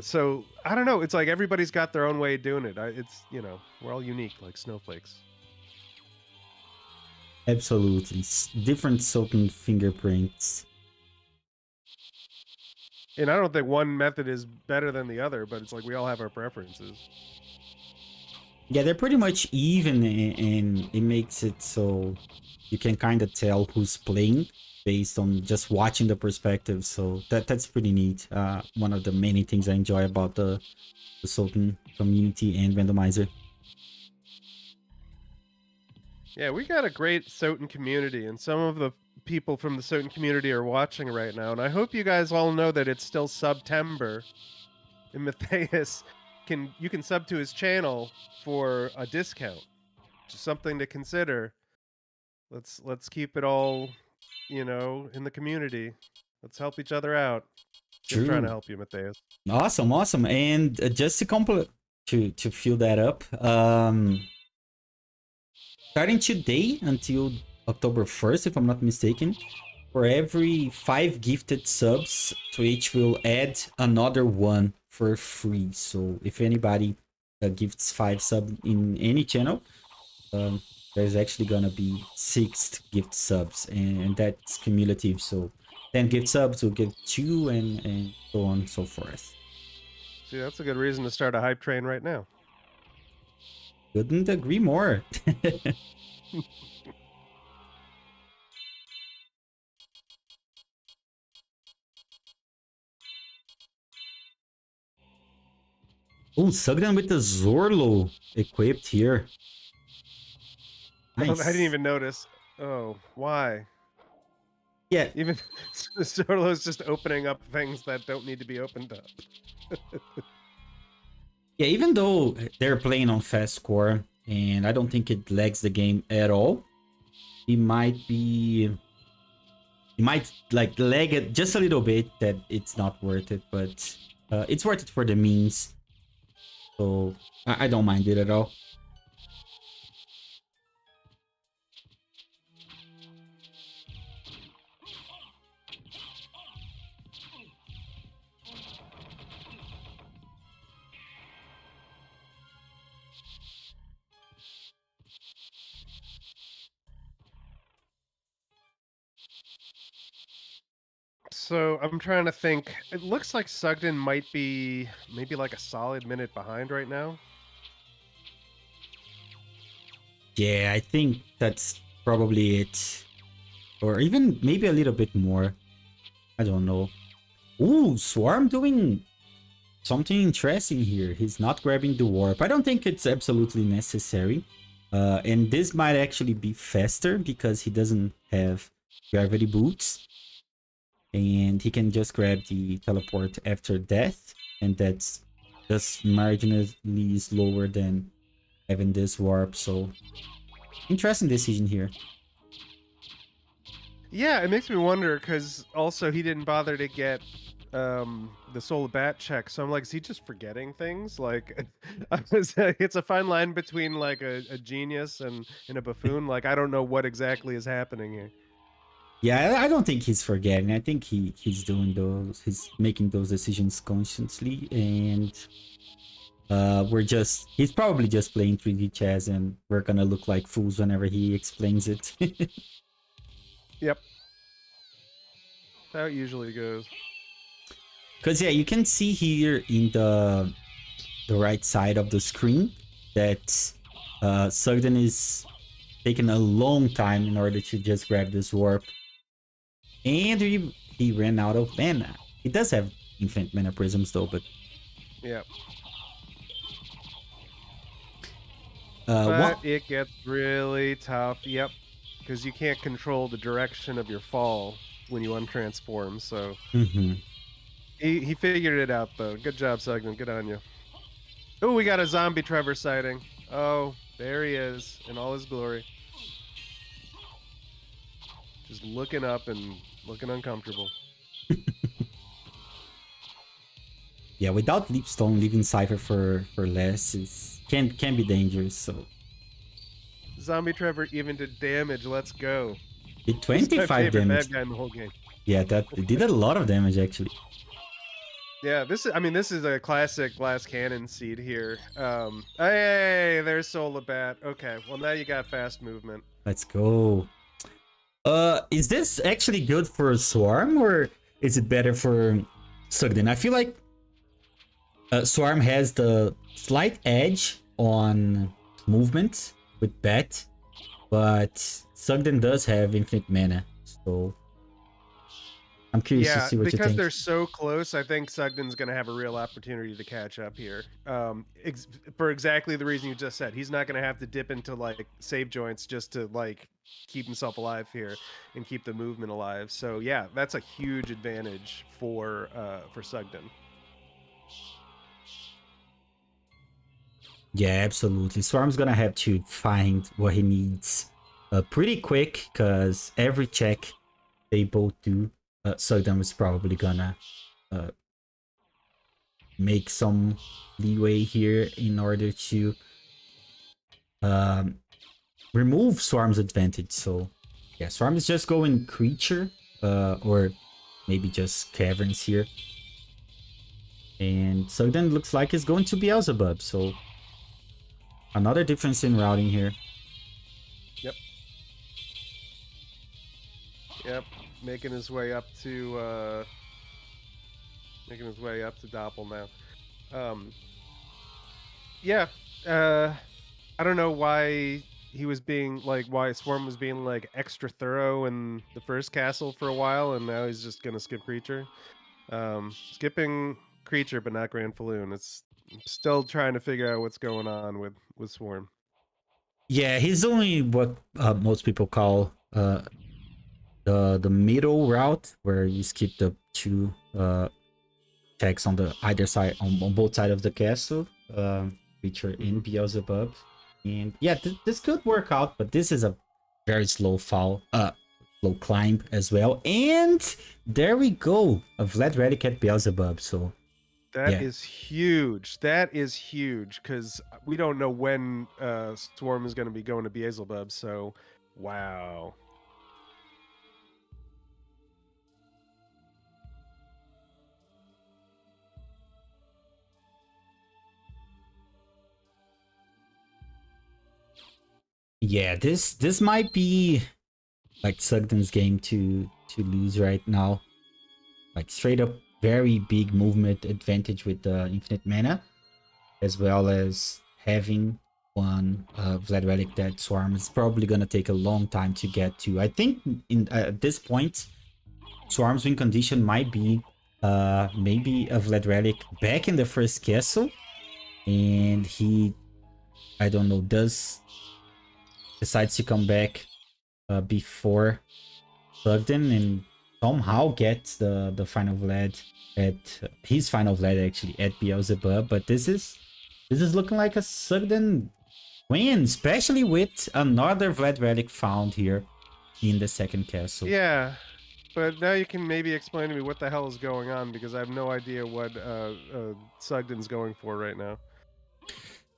So I don't know. It's like everybody's got their own way of doing it. It's, you know, we're all unique like snowflakes. Absolutely. Different SotN fingerprints. And I don't think one method is better than the other, but it's like we all have our preferences. Yeah, they're pretty much even, and it makes it so you can kind of tell who's playing based on just watching the perspective. So that's pretty neat. One of the many things I enjoy about the SotN community and randomizer. Yeah, we got a great SotN community, and some of the people from the SotN community are watching right now, and I hope you guys all know that it's still September, and Matthias you can sub to his channel for a discount. Just something to consider. Let's keep it all, you know, in the community. Let's help each other out. I'm trying to help you, Matthias. Awesome. And just to fill that up, starting today until October 1st, if I'm not mistaken, for every 5 gifted subs, Twitch will add another one for free. So if anybody gifts 5 subs in any channel, there's actually gonna be 6 gift subs, and that's cumulative. So 10 gift subs will give 2, and so on and so forth. See, that's a good reason to start a hype train right now. Couldn't agree more. Oh, Sugden with the Zorlo equipped here. I didn't Nice. even notice. Oh, why? Yeah, Even Sorlo's just opening up things that don't need to be opened up. yeah, even though they're playing on fast core, and I don't think it lags the game at all, it might be... It might like lag it just a little bit, that it's not worth it, but it's worth it for the memes. So I don't mind it at all. So I'm trying to think. It looks like Sugden might be maybe like a solid minute behind right now. Yeah, I think that's probably it. Or even maybe a little bit more. I don't know. Ooh, Swarm doing something interesting here. He's not grabbing the warp. I don't think it's absolutely necessary. And this might actually be faster because he doesn't have gravity boots. And he can just grab the teleport after death. And that's just marginally slower than having this warp. So, interesting decision here. Yeah, it makes me wonder because also he didn't bother to get the Soul Bat check. So I'm like, is he just forgetting things? Like, it's a fine line between like a genius and a buffoon. Like, I don't know what exactly is happening here. Yeah, I don't think he's forgetting. I think he's doing those. He's making those decisions consciously, and he's probably just playing 3D chess, and we're gonna look like fools whenever he explains it. Yep, how it usually goes. Because yeah, you can see here in the right side of the screen that Sugden is taking a long time in order to just grab this warp. And he ran out of mana. He does have infinite mana prisms though, but Yep. what? But it gets really tough. Yep, because you can't control the direction of your fall when you untransform. So he figured it out though. Good job, Sugden. Good on you. Oh, we got a zombie Trevor sighting. Oh, there he is in all his glory. Just looking up and looking uncomfortable. Yeah, without Leapstone, leaving Cypher for less can be dangerous. So Zombie Trevor even did damage. Let's go. did This is my 25 favorite damage. bad guy in the whole game. Yeah, that it did a lot of damage actually. Yeah, this is a classic glass cannon seed here. Hey, there's Solabat. Okay, well now you got fast movement. Let's go. Is this actually good for Swarm, or is it better for Sugden? I feel like Swarm has the slight edge on movement with Bat, but Sugden does have infinite mana, so I'm curious to see what you because think. they're so close, I think Sugden's going to have a real opportunity to catch up here. For exactly the reason you just said, he's not going to have to dip into like save joints just to like keep himself alive here and keep the movement alive. So yeah, that's a huge advantage for Sugden. Yeah, absolutely. Swarm's gonna have to find what he needs pretty quick, because every check they both do, Sugden is probably gonna make some leeway here in order to remove Swarm's advantage. So yeah, Swarm is just going creature, or maybe just caverns here. And Sugden looks like it's going to Beelzebub, so another difference in routing here. Yep. Yep. Making his way up to Doppel now. Yeah. I don't know why he was being like why Swarm was being like extra thorough in the first castle for a while, and now he's just gonna skip creature. Skipping creature, but not Grand Falloon. It's I'm still trying to figure out what's going on with Swarm. Yeah, he's only what most people call the middle route, where you skip the two checks on the either side on both sides of the castle, which are in Beelzebub. And yeah, this could work out, but this is a very slow fall, slow climb as well. And there we go, a Vlad Relic at Beelzebub. So That yeah, is huge. That is huge because we don't know when Swarm is going to be going to Beelzebub. So, wow. yeah, this might be like Sugden's game to lose right now. Like straight up very big movement advantage with the infinite mana, as well as having one Vlad Relic that Swarm is probably gonna take a long time to get to. I think in at this point, Swarm's win condition might be maybe a Vlad Relic back in the first castle, and he, I don't know, decides to come back before Sugden and somehow gets the final Vlad at his final Vlad actually at Beelzebub. But this is looking like a Sugden win, especially with another Vlad Relic found here in the second castle. Yeah. But now you can maybe explain to me what the hell is going on because I have no idea what Sugden's going for right now.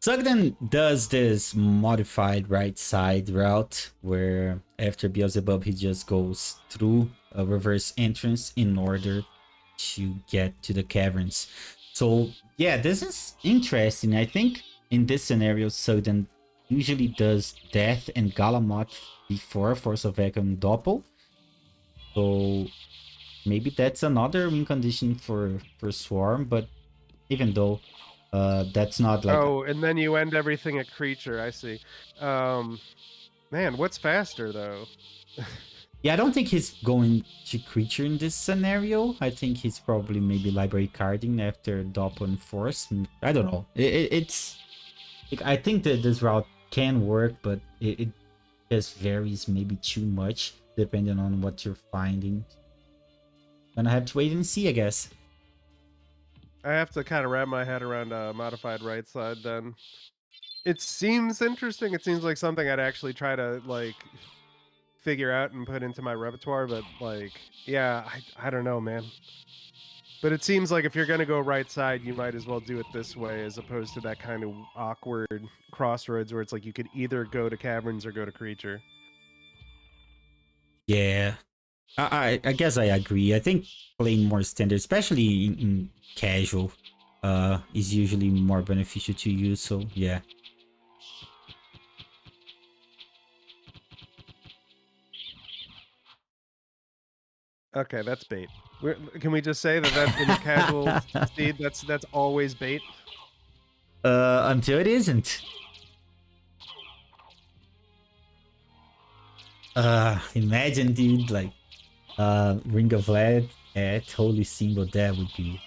Sugden does this modified right side route where after Beelzebub he just goes through a reverse entrance in order to get to the caverns. So yeah, this is interesting. I think in this scenario Sugden usually does Death and Galamoth before Force of Vacuum Doppel. So maybe that's another win condition for Swarm, but even though that's not like Oh, and then you end everything at creature. I see. Man, what's faster though? yeah, I don't think he's going to creature in this scenario. I think he's probably maybe library carding after Doppel and Force. I don't know. It's I think that this route can work, but it just varies maybe too much depending on what you're finding. Gonna have to wait and see, I guess. I have to kind of wrap my head around modified right side then. It seems interesting. It seems like something I'd actually try to like figure out and put into my repertoire, but like, yeah, I don't know, man. But it seems like if you're gonna go right side, you might as well do it this way as opposed to that kind of awkward crossroads where it's like you could either go to caverns or go to creature. Yeah, I guess I agree. I think playing more standard, especially in casual, is usually more beneficial to you. So yeah. Okay, that's bait. Can we just say that in the casual speed, that's always bait? Until it isn't. Imagine, dude, like, Ring of Lead at Holy Symbol. That would be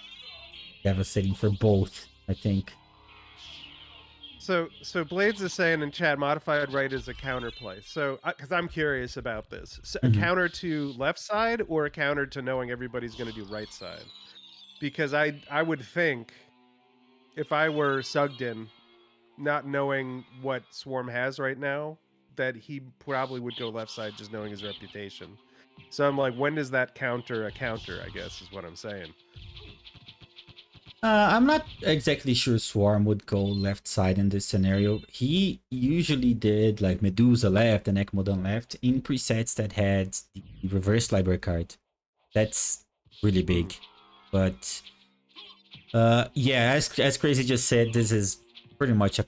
devastating for both, I think. So Blades is saying in chat, modified right is a counterplay. So, because I'm curious about this, so a counter to left side or a counter to knowing everybody's going to do right side? Because I would think if I were Sugden, not knowing what Swarm has right now, that he probably would go left side just knowing his reputation. So I'm like, when does that counter a counter? I guess is what I'm saying. I'm not exactly sure Swarm would go left side in this scenario. He usually did like Medusa left and Ekmodon left in presets that had the reverse library card. That's really big. But yeah, as Crazy just said, this is pretty much a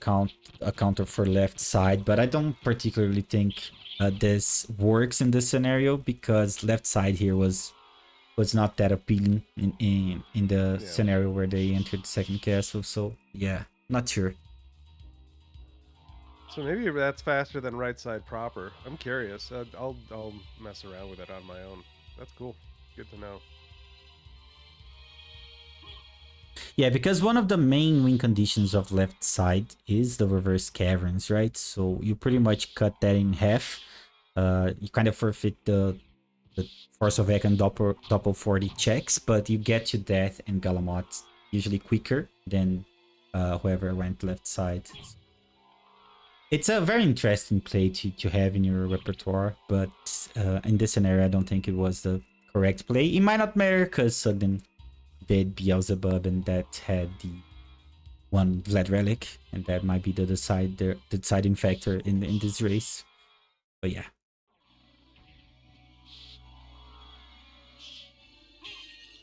counter for left side, but I don't particularly think this works in this scenario because left side here was not that appealing in the Yeah. scenario where they entered the second castle. So yeah, not sure. So maybe that's faster than right side proper. I'm curious. I'll mess around with it on my own. That's cool. Good to know. Yeah, because one of the main win conditions of left side is the reverse caverns, right? So you pretty much cut that in half. You kind of forfeit the Force of Egg and double 40 checks, but you get to death and Galamot usually quicker than whoever went left side. It's a very interesting play to have in your repertoire, but in this scenario, I don't think it was the correct play. It might not matter because SotN did Beelzebub and that had the one Vlad Relic, and that might be the deciding factor in this race. But yeah.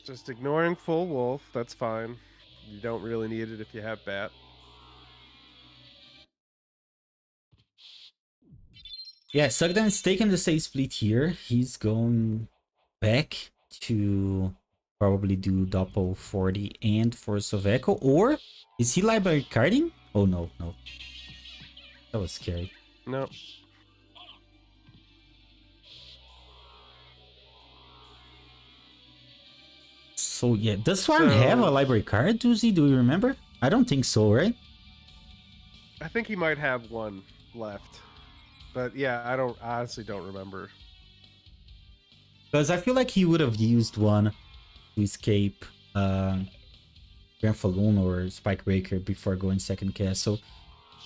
Just ignoring full wolf. That's fine. You don't really need it if you have bat. Yeah, SotN is taking the save split here. He's going back to probably do Doppel 40 and Force of Echo. Or is he library carding? Oh no. That was scary. No. So yeah, does Swarm have a library card, Doozy? Do you remember? I don't think so, right? I think he might have one left. But yeah, I honestly don't remember. Because I feel like he would have used one to escape Grand Falloon or Spikebreaker before going second castle.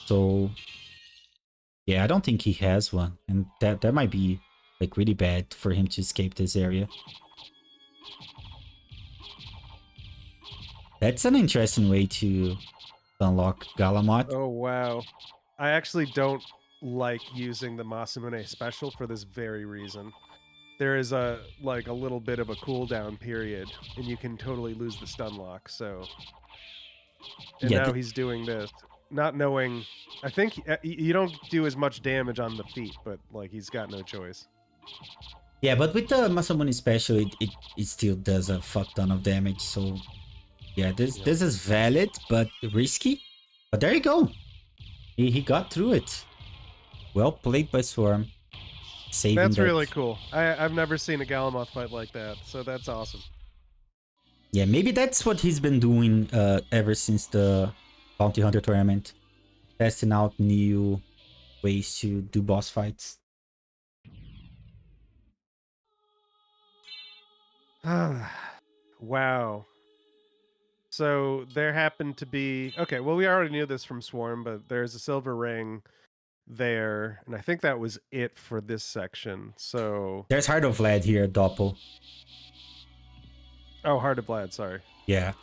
So yeah, I don't think he has one. And that might be like really bad for him to escape this area. That's an interesting way to unlock Galamot. Oh wow. I actually don't like using the Masamune special for this very reason. There is a little bit of a cooldown period, and you can totally lose the stun lock. So, and Yeah, now he's doing this, not knowing. I think you don't do as much damage on the feet, but like he's got no choice. yeah, but with the Masamune special, it still does a fuck ton of damage. So yeah, this is valid but risky. But there you go. He got through it. Well played by Swarm. Saving That's really cool. I've never seen a Galamoth fight like that, so that's awesome. Yeah, maybe that's what he's been doing ever since the Bounty Hunter tournament. Testing out new ways to do boss fights. Wow. So there happened to be... Okay, well, we already knew this from Swarm, but there's a silver ring there, and I think that was it for this section. So there's Heart of Vlad here, Doppel. Oh, Heart of Vlad, sorry. Yeah.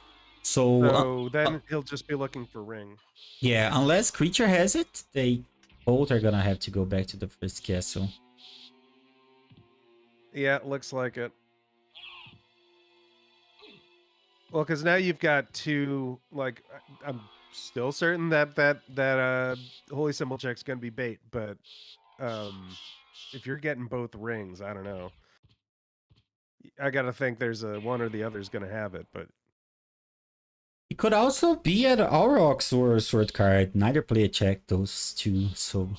So then he'll just be looking for ring. Yeah, unless creature has it, they both are gonna have to go back to the first castle. Yeah, it looks like it. Well, because now you've got two. Like, I'm still certain that holy symbol check's gonna be bait, but if you're getting both rings, I don't know. I gotta think there's a one or the other's gonna have it, but It could also be an Aurochs or a sword card. Neither play a check, those two, so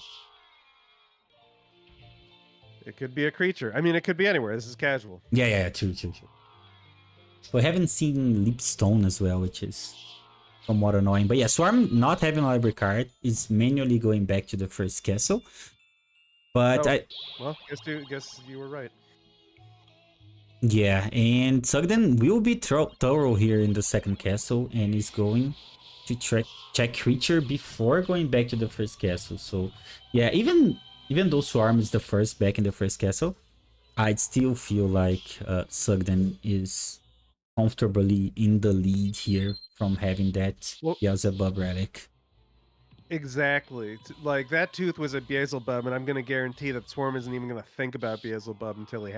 it could be a creature. I mean, it could be anywhere. This is casual. yeah, true. We haven't seen Leapstone as well, which is somewhat annoying. But yeah, Swarm not having a library card is manually going back to the first castle. But well, guess you were right. Yeah, and SotN will be thorough here in the second castle and is going to check creature before going back to the first castle. So yeah, even though Swarm is the first back in the first castle, I'd still feel like SotN is comfortably in the lead here from having that Beelzebub relic. Exactly. Like, that tooth was a Beelzebub, and I'm going to guarantee that Swarm isn't even going to think about Beelzebub until he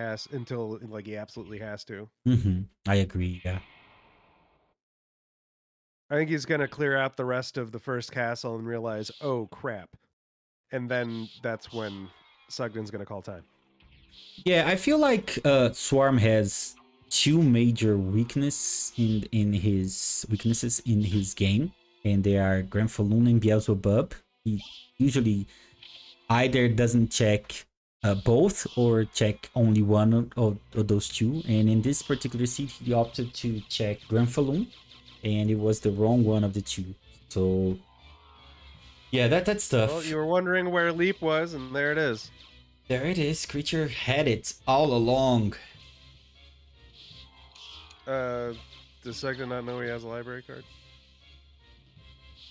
absolutely has to. I agree, yeah. I think he's gonna clear out the rest of the first castle and realize, oh crap, and then that's when Sugden's gonna call time. Yeah, I feel like Swarm has two major weaknesses in his game, and they are Granfalloon and Beelzebub. He usually either doesn't check both or check only one of those two. And in this particular seed, he opted to check Granfalloon, and it was the wrong one of the two. So yeah, that's tough. Well, you were wondering where Leap was, and there it is. There it is. Creature had it all along. Does Sugden not know he has a library card?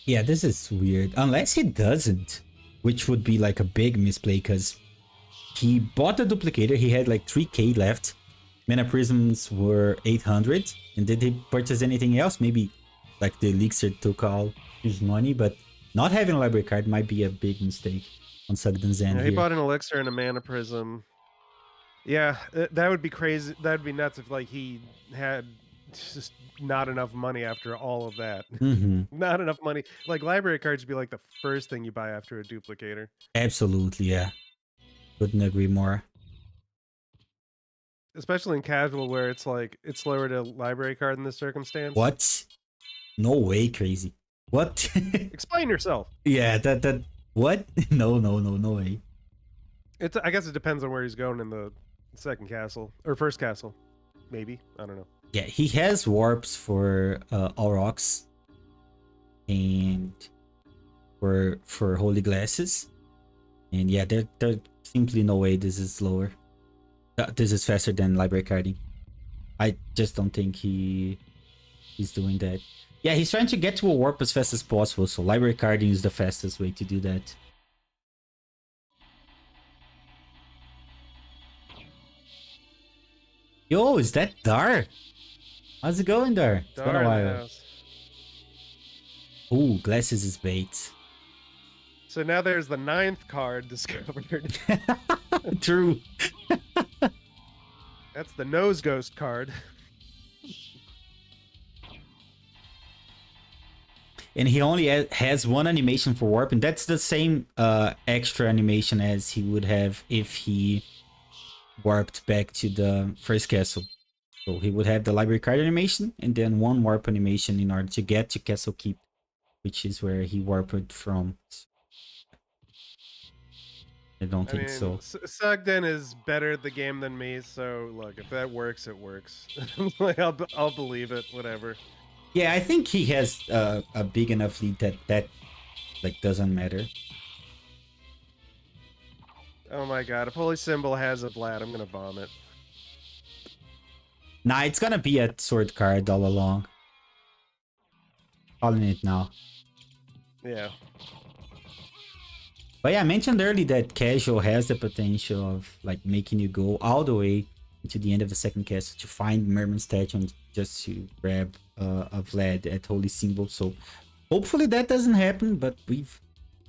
Yeah, this is weird. Unless he doesn't, which would be like a big misplay because he bought the duplicator. He had like 3k left. Mana prisms were 800. And did he purchase anything else? Maybe like the elixir took all his money, but not having a library card might be a big mistake on Sugden's end. Yeah, he here. bought an elixir and a mana prism. Yeah, that would be crazy. That would be nuts if like he had just not enough money after all of that. Not enough money. Like library cards would be like the first thing you buy after a duplicator. Absolutely, yeah. Couldn't agree more. Especially in casual where it's like it's slower to library card in this circumstance. What? No way, crazy. What? Explain yourself. Yeah, that what? No way. I guess it depends on where he's going in the second castle or first castle. Maybe. I don't know. Yeah, he has warps for all rocks and for holy glasses. And yeah, there's simply no way this is slower. This is faster than library carding. I just don't think he's doing that. Yeah, he's trying to get to a warp as fast as possible, so library carding is the fastest way to do that. Yo, is that Dar? How's it going, Dar? It's been a while. Ooh, glasses is bait. So now there's the 9th card discovered. True. That's the Nose Ghost card. And he only has one animation for warp, and that's the same extra animation as he would have if he warped back to the first castle. So he would have the library card animation and then one warp animation in order to get to Castle Keep, which is where he warped from. I don't think so. Sugden is better at the game than me, so look, if that works, it works. Like, I'll believe it, whatever. Yeah, I think he has a big enough lead that like doesn't matter. Oh my god, if Holy Symbol has a Vlad, I'm gonna vomit. Nah, it's gonna be a sword card all along. Calling it now. Yeah. But yeah, I mentioned earlier that casual has the potential of like making you go all the way to the end of the second castle to find Merman statue just to grab a Vlad at Holy Symbol. So hopefully that doesn't happen, but we've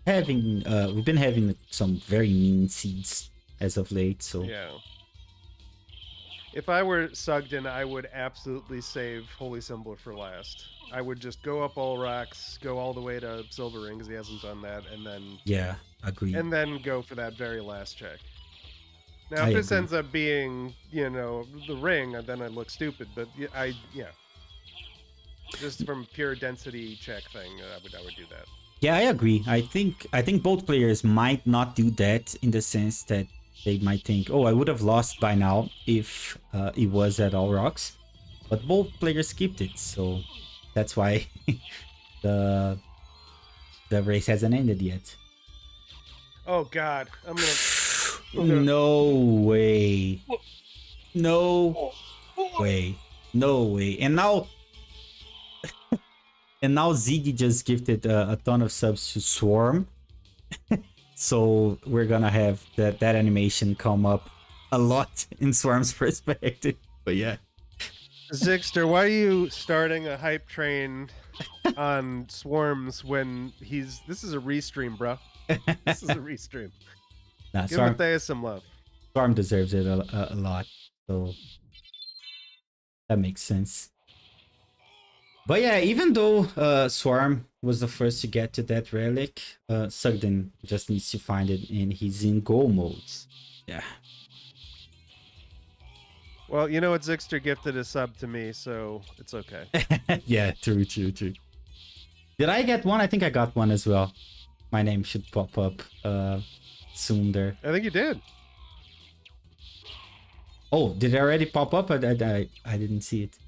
been having some very mean seeds as of late. So yeah. If I were Sugden, I would absolutely save Holy Symbol for last. I would just go up all rocks, go all the way to Silver Ring because he hasn't done that, and then yeah, agree. And then go for that very last check. Now, if this ends up being, you know, the ring, then I look stupid. But yeah, just from pure density check thing, I would do that. Yeah, I agree. I think both players might not do that in the sense that they might think, oh, I would have lost by now if it was at all rocks, but both players skipped it, so that's why the race hasn't ended yet. Oh God, I'm gonna. No way. No way. No way. And now Ziggy just gifted a ton of subs to Swarm. So we're gonna have that animation come up a lot in Swarm's perspective. But yeah. Zixter, why are you starting a hype train on Swarms when this is a restream, bro. This is a restream. Nah, Give Matthias some love. Swarm deserves it a lot, so that makes sense. But yeah, even though Swarm was the first to get to that relic, SotN just needs to find it, and he's in goal modes. Yeah. Well, you know what? Zixter gifted a sub to me, so it's okay. Yeah, true. Did I get one? I think I got one as well. My name should pop up soon there. I think you did. Oh, did it already pop up? I didn't see it.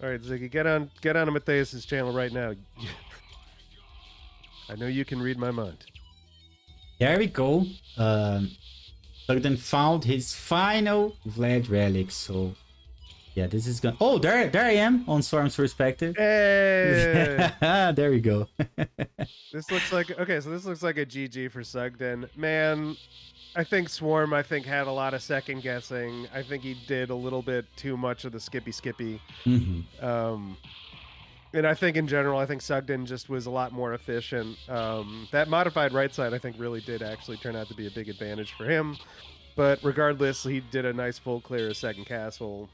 All right, Ziggy, get on to Matthias's channel right now. I know you can read my mind. There we go. SotN found his final Vlad relic. So yeah, this is gonna. Oh, there I am on Swarm's perspective. Hey! There we go. This looks like okay. So this looks like a GG for SotN. Man, I think Swarm. I think had a lot of second guessing. I think he did a little bit too much of the skippy. And I think in general, I think SotN just was a lot more efficient. That modified right side, I think, really did actually turn out to be a big advantage for him. But regardless, he did a nice full clear of second castle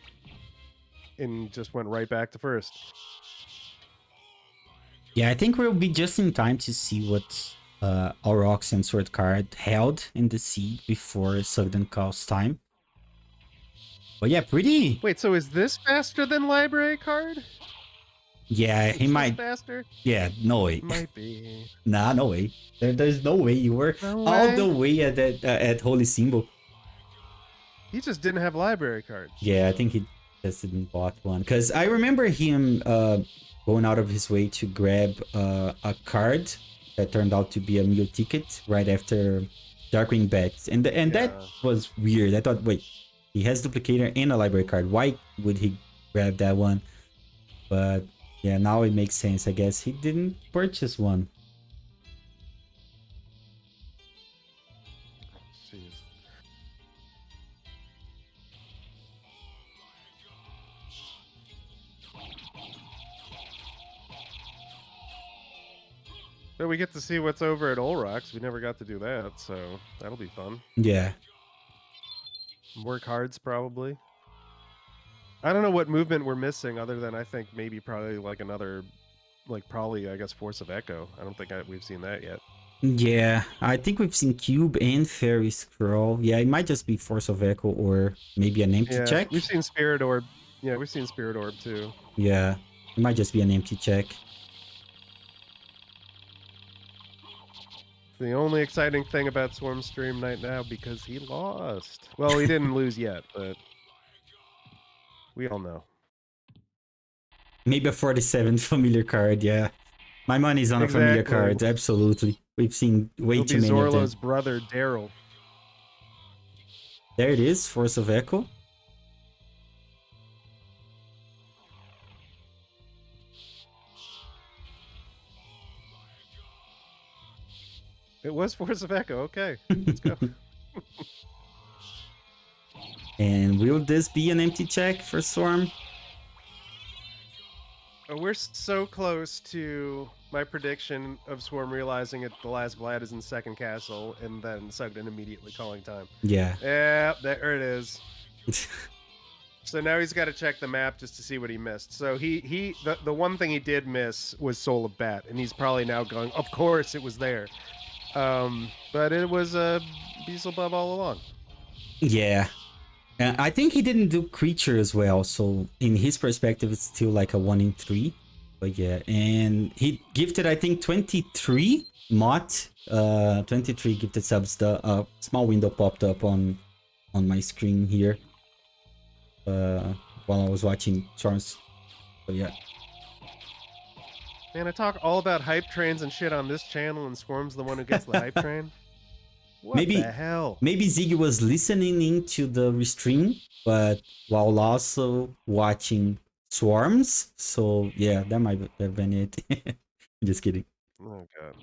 and just went right back to first. Yeah, I think we'll be just in time to see what Aurochs and Sword card held in the seed before SotN calls time. But yeah, pretty. Wait, so is this faster than library card? Yeah, he might. Faster? Yeah, no way. Might be. Nah, no way. There's no way you were all the way at that at Holy Symbol. He just didn't have library cards. Yeah, I think he just didn't bought one. Because I remember him going out of his way to grab a card that turned out to be a meal ticket right after Darkwing Bats. And that was weird. I thought, wait, he has duplicator and a library card. Why would he grab that one? But yeah, now it makes sense. I guess he didn't purchase one. Jeez. But we get to see what's over at Olrox. We never got to do that, so that'll be fun. Yeah. More cards, probably. I don't know what movement we're missing other than I think maybe probably like another, probably, I guess, Force of Echo. I don't think we've seen that yet. Yeah, I think we've seen Cube and Fairy Scroll. Yeah, it might just be Force of Echo or maybe an empty check. We've seen Spirit Orb. Yeah, we've seen Spirit Orb too. Yeah, it might just be an empty check. The only exciting thing about Swarm Stream right now because he lost. Well, he didn't lose yet, but we all know. Maybe a 47th familiar card, yeah. My money's on a familiar card, absolutely. We've seen way too many of them. Zorlo's brother, Daryl. There it is, Force of Echo. It was Force of Echo, okay. Let's go. And will this be an empty check for Swarm? We're so close to my prediction of Swarm realizing it. The last Vlad is in second castle, and then SotN immediately calling time. Yeah. Yeah, there it is. So now he's got to check the map just to see what he missed. So the one thing he did miss was Soul of Bat, and he's probably now going, of course it was there. But it was a Beelzebub all along. Yeah. I think he didn't do creature as well, so in his perspective, it's still like a 1 in 3. But yeah, and he gifted, I think, 23 Mott, 23 gifted subs. The small window popped up on my screen here while I was watching Charles. So yeah. Man, I talk all about hype trains and shit on this channel, and Swarm's the one who gets the hype train. What the hell? Maybe Ziggy was listening into the restream, but while also watching Swarms. So yeah, that might have been it. Just kidding. Oh god.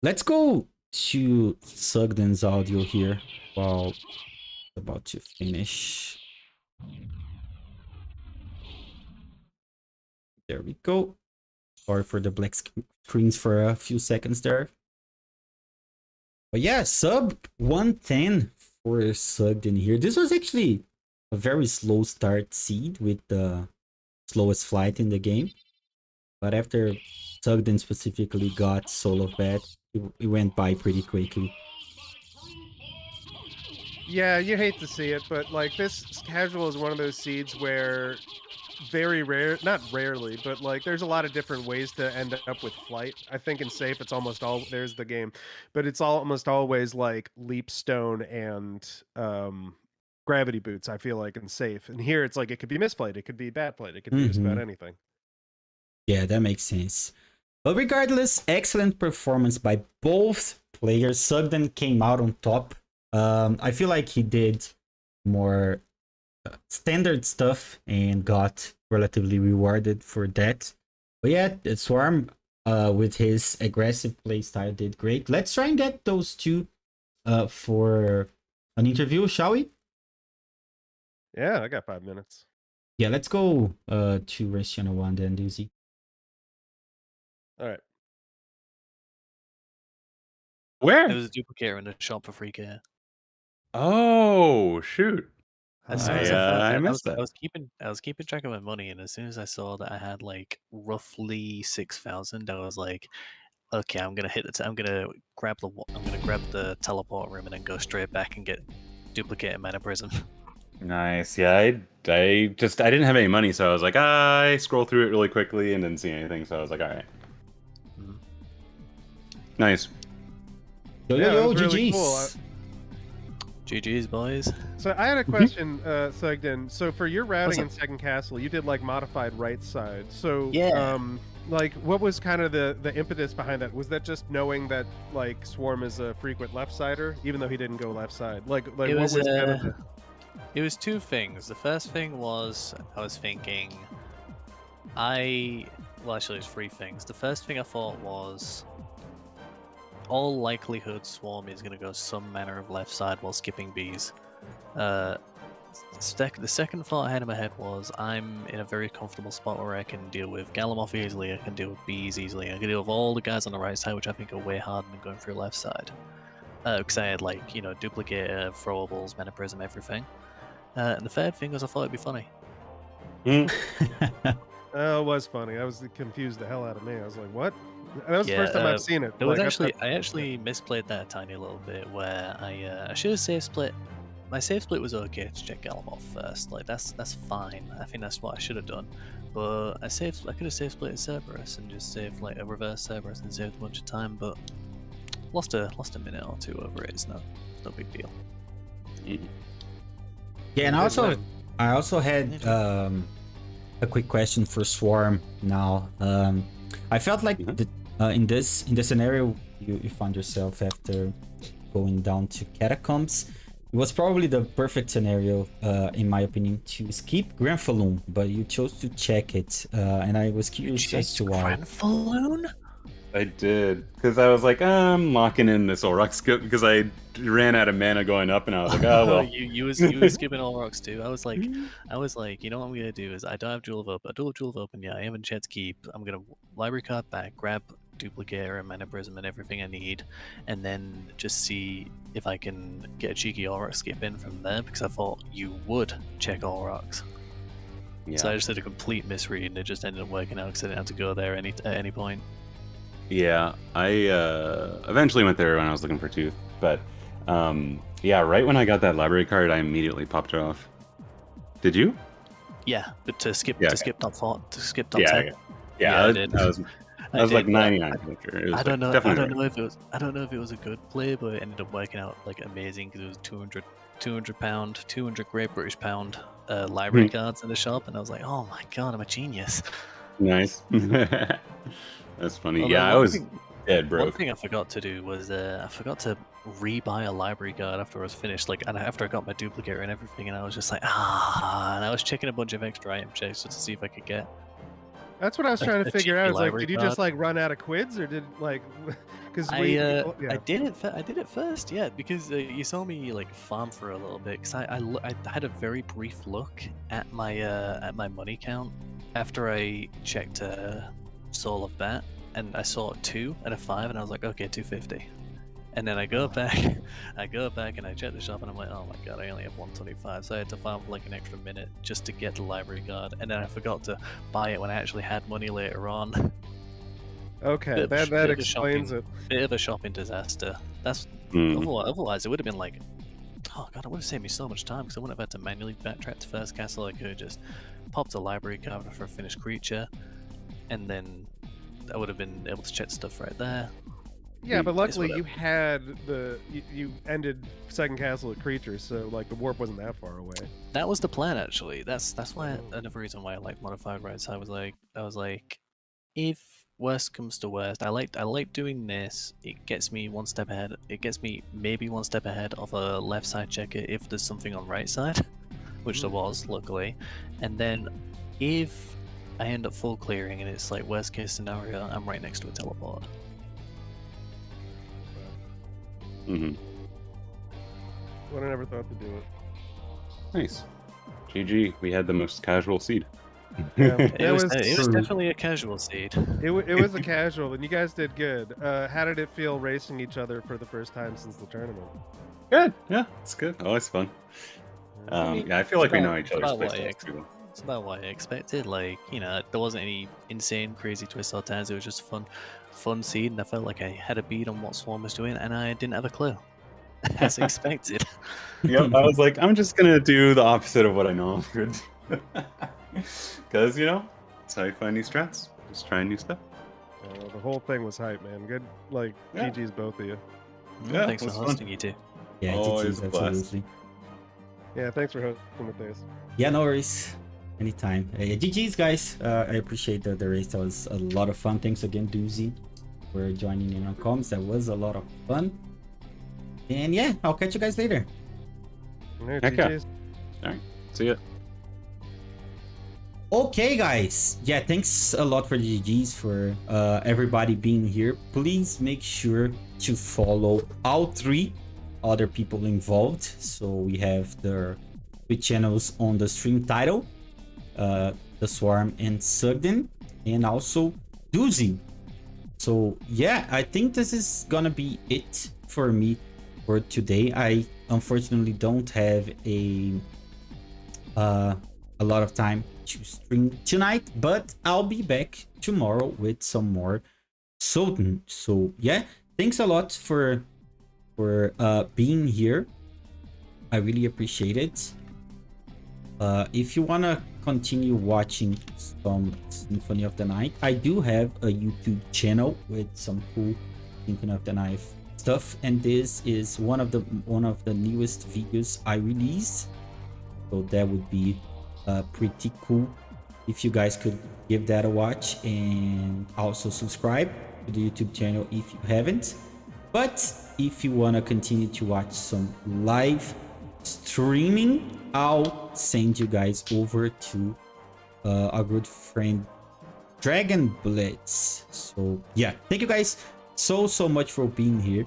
Let's go to SotN's audio here while about to finish. There we go. Sorry for the black screens for a few seconds there. But yeah, sub 110 for SotN here. This was actually a very slow start seed with the slowest flight in the game. But after SotN specifically got Soul of Bat, it went by pretty quickly. Yeah, you hate to see it, but like this casual is one of those seeds where very rare, not rarely, but like there's a lot of different ways to end up with flight. I think in safe it's almost all there's the game, but it's almost always like leap stone and gravity boots. I feel like in safe, and here it's like it could be misflight, it could be bad flight, it could be just about anything. Yeah, that makes sense. But regardless, excellent performance by both players. SotN came out on top. I feel like he did more standard stuff and got relatively rewarded for that. But yeah, Swarm with his aggressive playstyle did great. Let's try and get those two for an interview, shall we? Yeah, I got 5 minutes. Yeah, let's go to Race Channel 1 then, Doozy. All right. Where? There was a duplicator in the shop for 3K. Oh shoot! As soon as I missed that. I was keeping track of my money, and as soon as I saw that I had like roughly 6,000, I was like, okay, I'm gonna grab the teleport room and then go straight back and get duplicated mana prism. Nice. Yeah, I didn't have any money, so I was like, I scroll through it really quickly and didn't see anything, so I was like, all right. Nice. Yo, Yeah, yo, it was GG's. really cool. GG's, boys. So I had a question, SotN. So for your routing in up? Second Castle, you did like modified right side. So Yeah. like what was kind of the impetus behind that? Was that just knowing that like Swarm is a frequent left sider, even though he didn't go left side? Like It what was, was kind of the... It was two things. The first thing was I was thinking well, actually there's three things. The first thing I thought was all likelihood Swarm is going to go some manner of left side while skipping bees. The second thought I had in my head was I'm in a very comfortable spot where I can deal with Galamoth easily, I can deal with bees easily, I can deal with all the guys on the right side, which I think are way harder than going through left side. Because I had like, duplicator, throwables, mana prism, everything. And the third thing was I thought it'd be funny. It was funny. I was confused the hell out of me. I was like, what? That was the first time I've seen it. There was Like, I actually misplayed that a tiny little bit where I should have safe split. My safe split was okay to check Galamoth first. Like that's fine. I think that's what I should have done. But I could have safe split Cerberus and just saved like a reverse Cerberus and saved a bunch of time. But lost a minute or two over it. It's no big deal. Yeah, and I also had a quick question for Swarm now. I felt like in this scenario you found yourself after going down to Catacombs, it was probably the perfect scenario in my opinion to skip Granfaloon, but you chose to check it, and I was curious as to why. Granfaloon? I did, because I was like, I'm locking in this Auroch skip because I ran out of mana going up, and I was like, oh well. you was skipping all rocks too. I was like, you know what I'm gonna do is I don't have Jewel of Open. I do have Jewel of Open, yeah. I haven't chat to keep. I'm gonna library card back, grab duplicator and mana prism and everything I need, and then just see if I can get a cheeky Auroch skip in from there because I thought you would check all rocks. Yeah. So I just did a complete misread and it just ended up working out because I didn't have to go there at any point. Yeah, I eventually went there when I was looking for Tooth, but yeah, right when I got that library card, I immediately popped it off. Did you? Yeah, but to skip top 4, to skip top 10. Yeah, I did. I was like 99% sure. I don't know if it was a good play, but it ended up working out like amazing because it was 200 pound, 200 Great British pound library cards in the shop, and I was like, oh my god, I'm a genius. Nice. That's funny. Although yeah, I was dead broke. One thing I forgot to do was I forgot to rebuy a library card after I was finished, and after I got my duplicator and everything, and I was just like, and I was checking a bunch of extra item checks just to see if I could get. That's what I was trying to figure out. Is like, did you just card. like run out of quids, or did like, because I did it first, yeah, because you saw me like farm for a little bit, because I had a very brief look at my money count after I checked Soul of Bat, and I saw a 2 and a 5, and I was like, okay, 250. And then I go back, and I check the shop, and I'm like, oh my god, I only have 125, so I had to farm for like an extra minute just to get the library card, and then I forgot to buy it when I actually had money later on. Okay, that explains it. Bit of a shopping disaster. That's Mm. otherwise it would have been like, oh god, it would have saved me so much time because I wouldn't have had to manually backtrack to first castle. I could have just popped a library card for a finished creature, and then I would have been able to check stuff right there. Yeah, but It's luckily whatever. you had you ended second castle at creatures, so like the warp wasn't that far away. That was the plan actually. That's why another reason why I like modified rights. I was like, if worst comes to worst, I like doing this. It gets me one step ahead. It gets me maybe one step ahead of a left side checker if there's something on right side, which there was luckily. And then if I end up full clearing and it's like worst case scenario, I'm right next to a teleport. Hmm. Would have never thought to do it. Nice. GG. We had the most casual seed. Yeah. It was true. definitely a casual seed. It was a casual, and you guys did good. How did it feel racing each other for the first time since the tournament? Good. Yeah, it's good. Always fun. mean, Yeah, I feel like we about- know each other's about what I playstyles too. It's about what I expected. Like, you know, there wasn't any insane, crazy twists or turns. It was just fun seed, and I felt like I had a beat on what Swarm was doing, and I didn't have a clue, as expected. Yep, I was like, I'm just gonna do the opposite of what I know I'm good. Because, you know, that's how you find new strats. Just trying new stuff. The whole thing was hype, man. Good, like Yeah. GG's both of you. Yeah, Thanks it for was fun. hosting, you too. Yeah, Always GG's, a blast. absolutely. Yeah, thanks for hosting with this. Yeah, no worries. Anytime. GG's, guys. I appreciate the race. That was a lot of fun. Thanks again, Doozy, for joining in on comms. That was a lot of fun. And yeah, I'll catch you guys later. All right, Heck yeah. GG's. See ya. Okay, guys. Yeah, thanks a lot for the GGs, for everybody being here. Please make sure to follow all 3 other people involved. So we have the 3 channels on the stream title, the Swarm and SotN, and also Doozy. So yeah, I think this is gonna be it for me for today. I unfortunately don't have a lot of time to stream tonight, but I'll be back tomorrow with some more SotN. So yeah, thanks a lot for being here. I really appreciate it. If you wanna continue watching some Symphony of the Night, I do have a YouTube channel with some cool Symphony of the Night stuff, and this is one of the newest videos I released. So that would be pretty cool if you guys could give that a watch, and also subscribe to the YouTube channel if you haven't. But if you want to continue to watch some live streaming, I'll send you guys over to our good friend Dragon Blitz. So yeah, thank you guys so much for being here,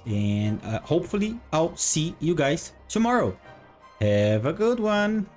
and hopefully I'll see you guys tomorrow. Have a good one.